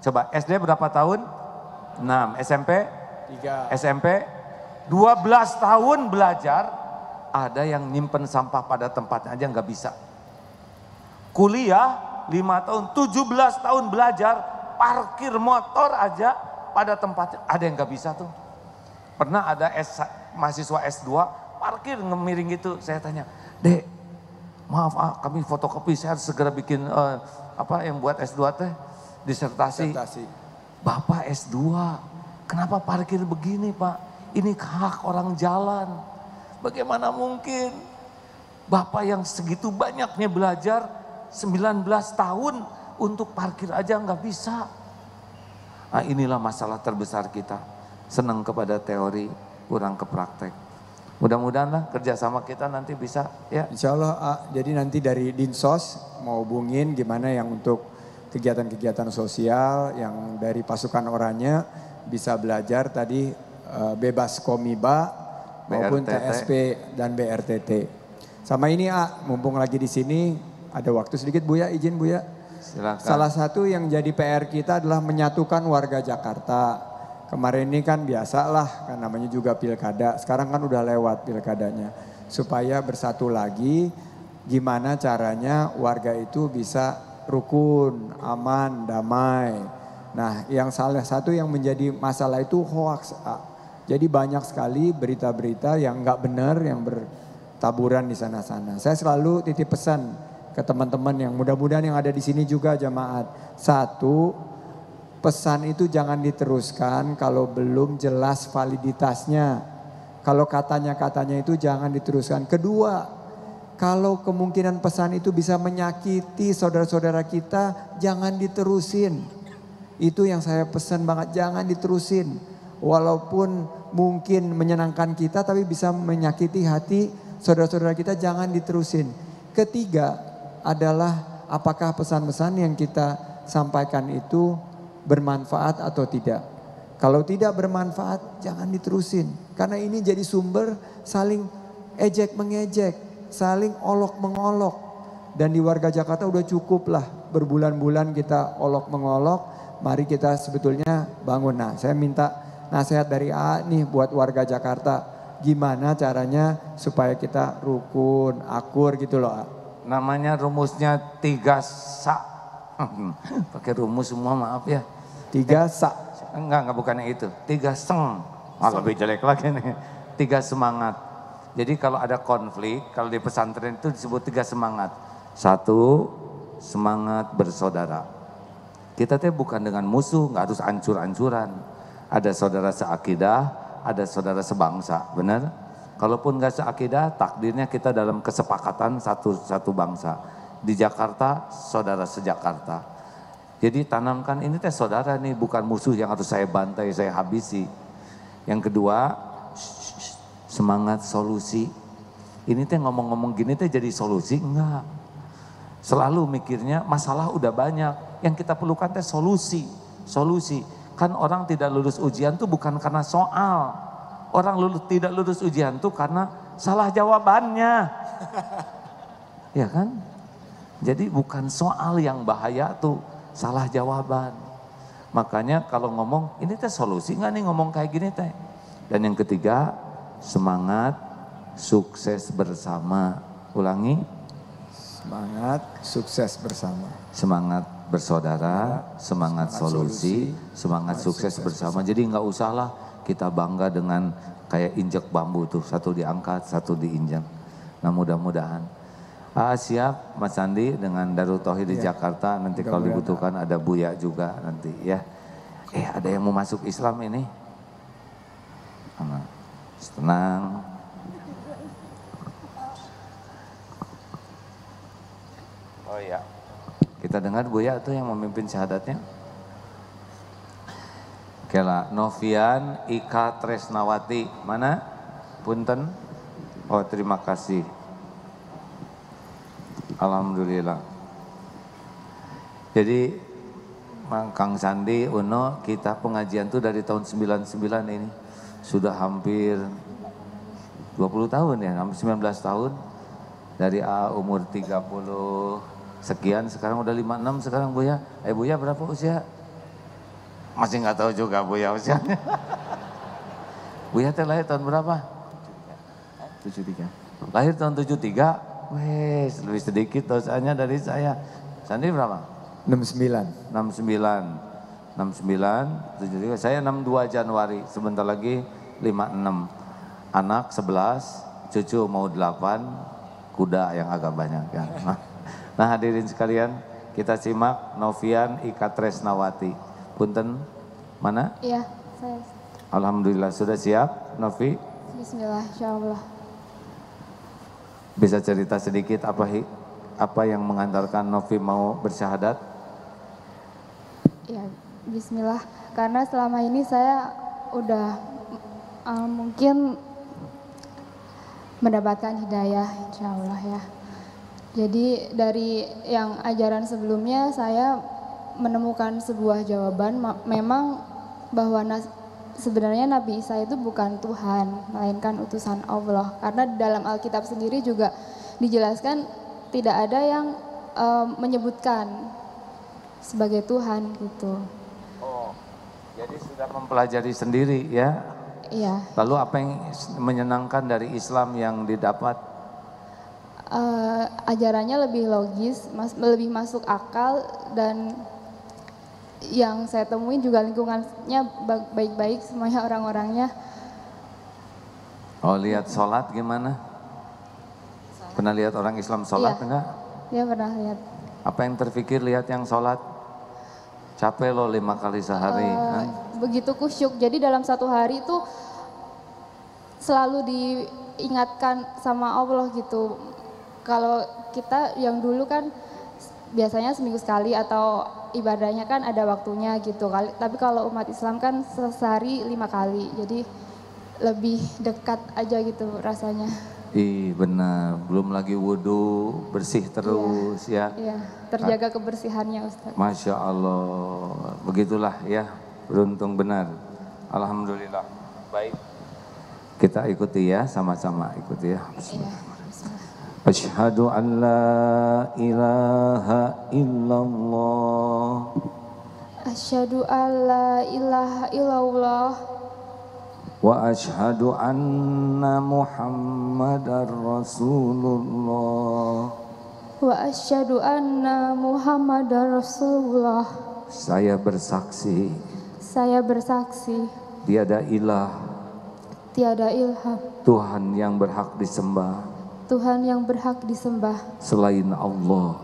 coba SD berapa tahun? 6, SMP?
3.
SMP 12 tahun belajar, ada yang nyimpen sampah pada tempatnya aja nggak bisa. Kuliah 5 tahun, 17 tahun belajar, parkir motor aja pada tempatnya, ada yang nggak bisa tuh. Pernah ada mahasiswa S2, parkir ngemiring gitu, saya tanya, Dek, maaf kami fotokopi, saya harus segera bikin yang buat S2 teh, disertasi. Bapak S2, kenapa parkir begini Pak? Ini hak orang jalan. Bagaimana mungkin? Bapak yang segitu banyaknya belajar, 19 tahun untuk parkir aja nggak bisa. Nah, inilah masalah terbesar kita. Senang kepada teori, kurang ke praktek. Mudah-mudahan lah kerjasama kita nanti bisa ya.
Insya Allah, jadi nanti dari Dinsos mau hubungin gimana yang untuk kegiatan-kegiatan sosial yang dari pasukan oranye bisa belajar tadi bebas komiba maupun TSP dan BRTT. Sama ini mumpung lagi di sini ada waktu sedikit Buya, izin Buya.
Silakan.
Salah satu yang jadi PR kita adalah menyatukan warga Jakarta. Kemarin ini kan biasalah, kan namanya juga pilkada. Sekarang kan udah lewat pilkadanya. Supaya bersatu lagi, gimana caranya warga itu bisa rukun, aman, damai. Nah, yang salah satu yang menjadi masalah itu hoax. Jadi banyak sekali berita-berita yang nggak benar, yang bertaburan di sana-sana. Saya selalu titip pesan ke teman-teman yang mudah-mudahan yang ada di sini juga jamaat. Satu, pesan itu jangan diteruskan kalau belum jelas validitasnya. Kalau katanya itu jangan diteruskan. Kedua, kalau kemungkinan pesan itu bisa menyakiti saudara-saudara kita, jangan diterusin. Itu yang saya pesan banget, jangan diterusin. Walaupun mungkin menyenangkan kita tapi bisa menyakiti hati saudara-saudara kita, jangan diterusin. Ketiga adalah apakah pesan-pesan yang kita sampaikan itu bermanfaat atau tidak. Kalau tidak bermanfaat, jangan diterusin. Karena ini jadi sumber saling ejek mengejek, saling olok mengolok. Dan di warga Jakarta udah cukup lah berbulan-bulan kita olok mengolok. Mari kita sebetulnya bangun. Nah, saya minta nasihat dari nih buat warga Jakarta. Gimana caranya supaya kita rukun, akur gitu loh.
Namanya rumusnya 3 sa. Pakai rumus semua, maaf ya.
3 sa.
Enggak bukannya itu. 3 seng. Lebih jelek lagi nih. 3 semangat. Jadi kalau ada konflik, kalau di pesantren itu disebut 3 semangat. 1, semangat bersaudara. Kita tuh bukan dengan musuh, nggak harus ancur-ancuran. Ada saudara seakidah, ada saudara sebangsa, benar? Kalaupun nggak seakidah, takdirnya kita dalam kesepakatan satu bangsa. Di Jakarta, saudara sejakarta. Jadi tanamkan ini teh saudara nih, bukan musuh yang harus saya bantai, saya habisi. Yang kedua, semangat solusi. Ini teh ngomong-ngomong gini teh jadi solusi? Enggak. Selalu mikirnya masalah udah banyak. Yang kita perlukan teh solusi. Kan orang tidak lulus ujian tuh bukan karena soal. Orang tidak lulus ujian tuh karena salah jawabannya. Ya kan? Jadi bukan soal yang bahaya tuh, salah jawaban. Makanya kalau ngomong, ini teh solusi nggak nih ngomong kayak gini teh. Dan yang ketiga, semangat sukses bersama. Ulangi.
Semangat sukses bersama.
Semangat bersaudara, semangat solusi, semangat sukses bersama. Jadi nggak usahlah kita bangga dengan kayak injek bambu tuh, satu diangkat, satu diinjak. Nah mudah-mudahan. Siap Mas Sandi dengan Darul Tauhid di Jakarta. Nanti kalau dibutuhkan ada Buya juga nanti ya. Ada yang mau masuk Islam ini? Tenang. Oh iya. Kita dengar Buya itu yang memimpin syahadatnya. Kela Novian Ika Tresnawati. Mana? Punten. Oh, terima kasih. Alhamdulillah. Jadi Kang Sandi, Uno, kita pengajian tuh dari tahun 99 ini. Sudah hampir 20 tahun ya, hampir 19 tahun. Dari umur 30 sekian, sekarang udah 56 sekarang Buya. Buya berapa usia? Masih nggak tahu juga Buya usianya. Buya teh lahir tahun berapa? 73. Lahir tahun 73. Wes, lebih sedikit dosanya dari saya. Sandi berapa?
69.
73. Saya 62 Januari, sebentar lagi 56. Anak 11, cucu mau 8, kuda yang agak banyak kan. Nah hadirin sekalian, kita simak Novian Ika Tresnawati. Punten, mana?
Iya, saya.
Alhamdulillah, sudah siap Novi?
Bismillah, insyaallah.
Bisa cerita sedikit apa yang mengantarkan Novi mau bersyahadat?
Ya, bismillah. Karena selama ini saya udah mungkin mendapatkan hidayah, insyaallah ya. Jadi dari yang ajaran sebelumnya saya menemukan sebuah jawaban memang bahwa sebenarnya Nabi Isa itu bukan Tuhan, melainkan utusan Allah. Karena dalam Alkitab sendiri juga dijelaskan tidak ada yang menyebutkan sebagai Tuhan gitu.
Oh, jadi sudah mempelajari sendiri ya?
Iya.
Lalu apa yang menyenangkan dari Islam yang didapat?
Ajarannya lebih logis, lebih masuk akal, dan yang saya temuin juga lingkungannya baik-baik semuanya orang-orangnya.
Oh, lihat sholat gimana? Pernah lihat orang Islam sholat enggak?
Iya pernah lihat.
Apa yang terpikir lihat yang sholat? Capek loh 5 kali sehari.
Begitu kusyuk, jadi dalam satu hari itu selalu diingatkan sama Allah gitu. Kalau kita yang dulu kan biasanya seminggu sekali atau ibadahnya kan ada waktunya gitu. Tapi kalau umat Islam kan sehari 5 kali, jadi lebih dekat aja gitu rasanya.
Benar, belum lagi wudhu, bersih terus ya.
Iya, terjaga kebersihannya Ustaz.
Masya Allah, begitulah ya, beruntung benar. Alhamdulillah, baik. Kita ikuti ya, sama-sama ikuti ya. Bismillah. Asyhadu an la ilaha illallah.
Asyhadu an la ilaha illallah.
Wa asyhadu anna Muhammadar Rasulullah.
Wa asyhadu anna Muhammadar Rasulullah.
Saya bersaksi.
Saya bersaksi.
Tiada ilah.
Tiada ilah.
Tuhan yang berhak disembah.
Tuhan yang berhak disembah
selain Allah.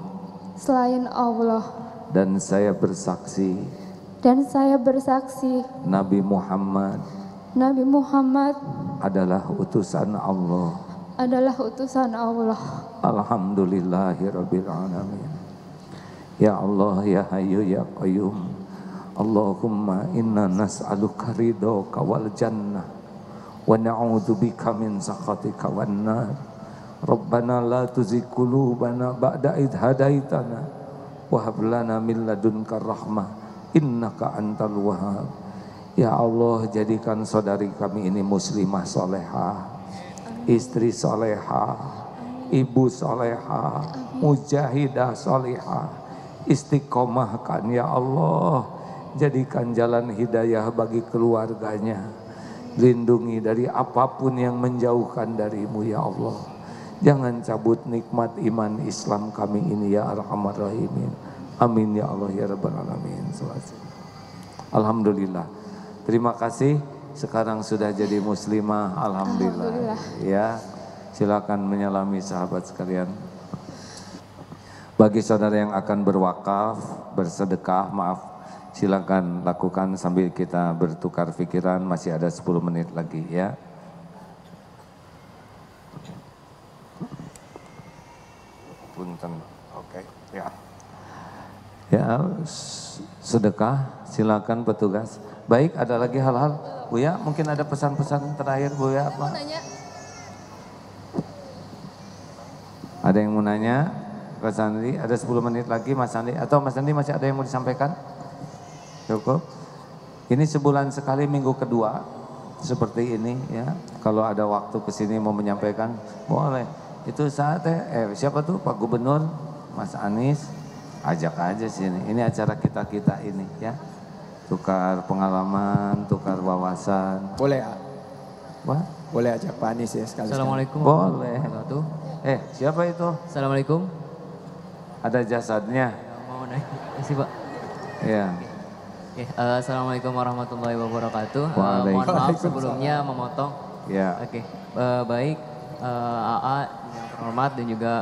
Selain Allah.
Dan saya bersaksi.
Dan saya bersaksi.
Nabi Muhammad.
Nabi Muhammad
adalah utusan Allah.
Adalah utusan Allah.
Alhamdulillahirabbil alamin. Ya Allah ya Hayyu ya Qayyum. Allahumma inna nas'aluka ridhaka wal jannah wa na'udzubika min sakhatika wan nar. Rabbana la tuzigh qulubana ba'da idh hadaitana wa hab lana min ladunka rahmah innaka antal wahhab. Ya Allah, jadikan saudari kami ini muslimah solehah, istri solehah, ibu solehah, mujahidah solehah, istiqomahkan ya Allah. Jadikan jalan hidayah bagi keluarganya, lindungi dari apapun yang menjauhkan darimu ya Allah. Jangan cabut nikmat iman Islam kami ini ya Arhamar Rahimin. Amin ya Allah ya Rabbal Alamin. Alhamdulillah. Terima kasih. Sekarang sudah jadi muslimah. Alhamdulillah. Ya, silakan menyalami sahabat sekalian. Bagi saudara yang akan berwakaf, bersedekah, maaf, silakan lakukan sambil kita bertukar pikiran, masih ada 10 menit lagi ya. Punten, oke, ya. Ya, sedekah, silakan petugas. Baik, ada lagi hal-hal? Buya, mungkin ada pesan-pesan terakhir Buya apa? Ada yang mau nanya? Mas Andi, ada 10 menit lagi Mas Andi. Atau Mas Andi masih ada yang mau disampaikan? Cukup. Ini sebulan sekali minggu kedua seperti ini ya. Kalau ada waktu kesini mau menyampaikan, boleh. Itu saatnya, siapa tuh Pak Gubernur, Mas Anies, ajak aja sini. Ini acara kita-kita ini ya. Tukar pengalaman, tukar wawasan.
Boleh ya?
Wah?
Boleh ajak Pak Anies ya sekali-sekali.
Assalamualaikum
Boleh.
warahmatullahi wabarakatuh.
Siapa itu?
Assalamualaikum.
Ada jasadnya.
Mau naik sih Pak.
Iya.
Oke, Assalamualaikum warahmatullahi wabarakatuh. Mohon
Waalaikumsalam.
maaf sebelumnya memotong.
Ya.
Oke, baik AA yang terhormat dan juga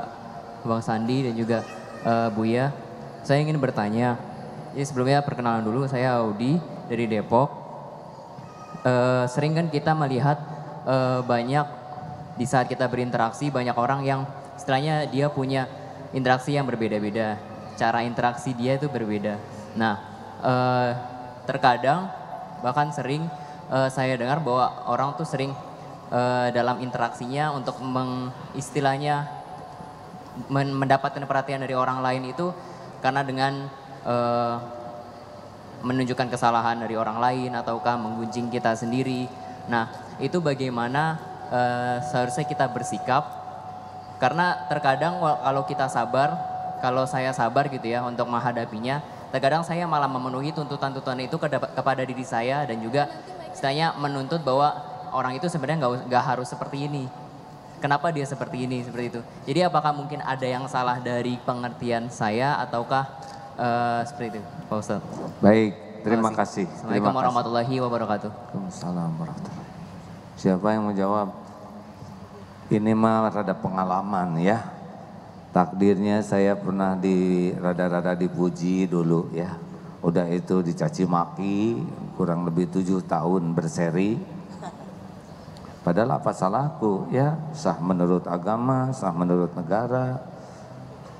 Bang Sandi dan juga Buya. Saya ingin bertanya. Jadi sebelumnya perkenalan dulu, saya Audi dari Depok. Sering kan kita melihat banyak di saat kita berinteraksi banyak orang yang istilahnya dia punya interaksi yang berbeda-beda. Cara interaksi dia itu berbeda. Nah, terkadang bahkan sering saya dengar bahwa orang tuh sering dalam interaksinya untuk istilahnya mendapatkan perhatian dari orang lain itu karena dengan menunjukkan kesalahan dari orang lain ataukah menggunjing kita sendiri. Nah, itu bagaimana seharusnya kita bersikap, karena terkadang kalau kita sabar, kalau saya sabar gitu ya untuk menghadapinya, terkadang saya malah memenuhi tuntutan-tuntutan itu kepada diri saya dan juga istilahnya menuntut bahwa orang itu sebenarnya nggak harus seperti ini. Kenapa dia seperti ini, seperti itu. Jadi apakah mungkin ada yang salah dari pengertian saya ataukah seperti itu, Pak Ustadz?
Baik, terima kasih.
Assalamualaikum warahmatullahi wabarakatuh.
Waalaikumsalam warahmatullahi. Siapa yang mau jawab? Ini mah rada pengalaman ya. Takdirnya saya pernah rada-rada dipuji dulu ya. Udah itu dicaci maki kurang lebih 7 tahun berseri. Padahal apa salahku ya, sah menurut agama, sah menurut negara.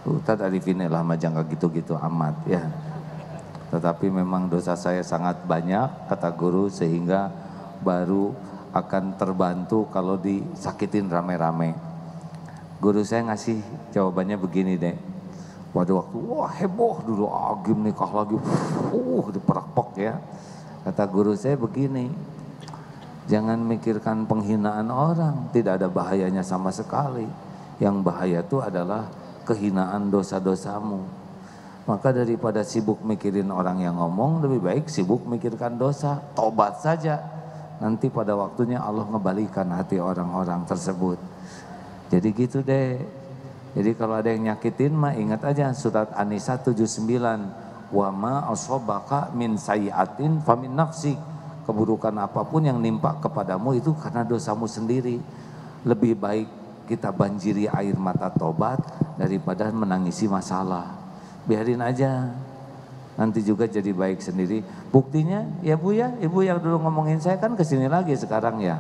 Ustadz Arifin lah majang gitu-gitu amat ya. Tetapi memang dosa saya sangat banyak kata guru, sehingga baru akan terbantu kalau disakitin rame-rame. Guru saya ngasih jawabannya begini deh. Pada waktu wah heboh dulu Agim nikah lagi, diperak-pek ya. Kata guru saya begini, jangan mikirkan penghinaan orang, tidak ada bahayanya sama sekali. Yang bahaya itu adalah kehinaan dosa-dosamu. Maka daripada sibuk mikirin orang yang ngomong, lebih baik sibuk mikirkan dosa, tobat saja. Nanti pada waktunya Allah ngebalikan hati orang-orang tersebut. Jadi gitu deh. Jadi kalau ada yang nyakitin mah ingat aja surat An-Nisa 79. Wa ma asobaka min sayyi'atin famin nafsik. Keburukan apapun yang nimpa kepadamu itu karena dosamu sendiri. Lebih baik kita banjiri air mata tobat daripada menangisi masalah. Biarin aja. Nanti juga jadi baik sendiri. Buktinya ya Bu ya, Ibu yang dulu ngomongin saya kan kesini lagi sekarang ya.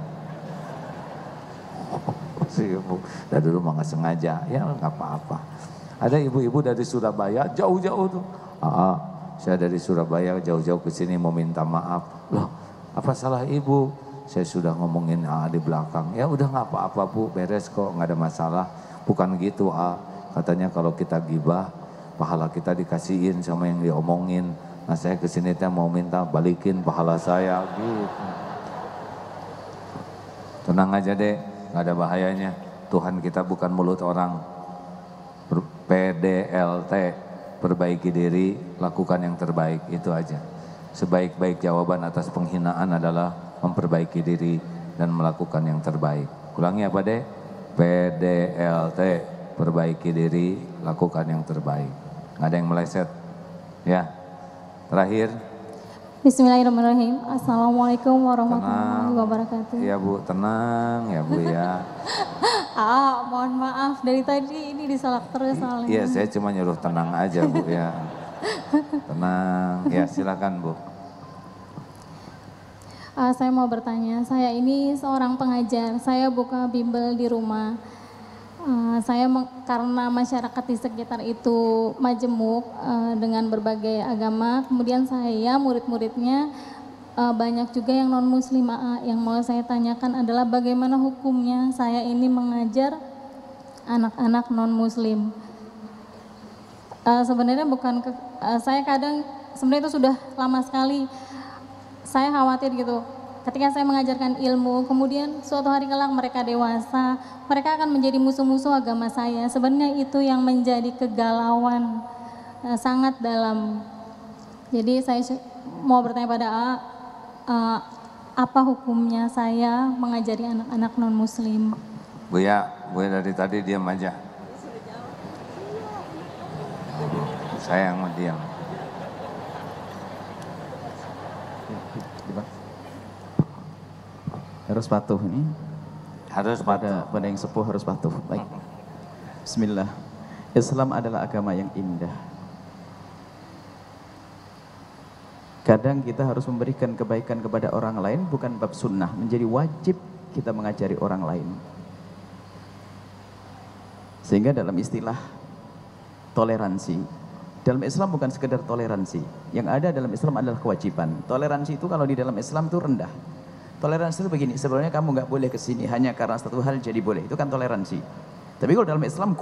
Si Ibu, dari dulu mah nggak sengaja, ya nggak apa-apa. Ada ibu-ibu dari Surabaya, jauh-jauh tuh. Saya dari Surabaya jauh-jauh ke sini mau minta maaf. Loh, apa salah ibu? Saya sudah ngomongin di belakang. Ya udah nggak apa-apa Bu, beres kok, nggak ada masalah. Bukan gitu katanya kalau kita gibah, pahala kita dikasihin sama yang diomongin. Nah saya kesini teh mau minta balikin pahala saya gitu. Tenang aja deh, nggak ada bahayanya. Tuhan kita bukan mulut orang. PDLT, perbaiki diri, lakukan yang terbaik, itu aja. Sebaik-baik jawaban atas penghinaan adalah memperbaiki diri dan melakukan yang terbaik. Ulangi apa deh? PDLT, perbaiki diri, lakukan yang terbaik. Nggak ada yang meleset. Ya, terakhir.
Bismillahirrahmanirrahim. Assalamualaikum warahmatullahi wabarakatuh.
Iya Bu, tenang ya Bu ya.
Mohon maaf dari tadi ini disalak terus soalnya.
Iya, saya cuma nyuruh tenang aja Bu ya. Tenang, ya silakan Bu.
Saya mau bertanya, saya ini seorang pengajar, saya buka bimbel di rumah. Karena masyarakat di sekitar itu majemuk dengan berbagai agama, kemudian saya murid-muridnya banyak juga yang non muslim. Yang mau saya tanyakan adalah bagaimana hukumnya saya ini mengajar anak-anak non muslim. Sebenarnya saya kadang sebenarnya itu sudah lama sekali. Saya khawatir gitu. Ketika saya mengajarkan ilmu, kemudian suatu hari kelak mereka dewasa, mereka akan menjadi musuh-musuh agama saya. Sebenarnya itu yang menjadi kegalauan sangat dalam. Jadi saya mau bertanya pada apa hukumnya saya mengajari anak-anak non-muslim?
Bu ya dari tadi diam aja. Saya yang mau diam.
Harus patuh ini.
Harus patuh.
Pada yang sepuh harus patuh. Baik. Bismillah. Islam adalah agama yang indah. Kadang kita harus memberikan kebaikan kepada orang lain bukan bab sunnah, menjadi wajib kita mengajari orang lain. Sehingga dalam istilah toleransi, dalam Islam bukan sekedar toleransi. Yang ada dalam Islam adalah kewajiban. Toleransi itu kalau di dalam Islam itu rendah. Toleransi itu begini, sebenarnya kamu nggak boleh kesini hanya karena satu hal jadi boleh. Itu kan toleransi. Tapi kalau dalam Islam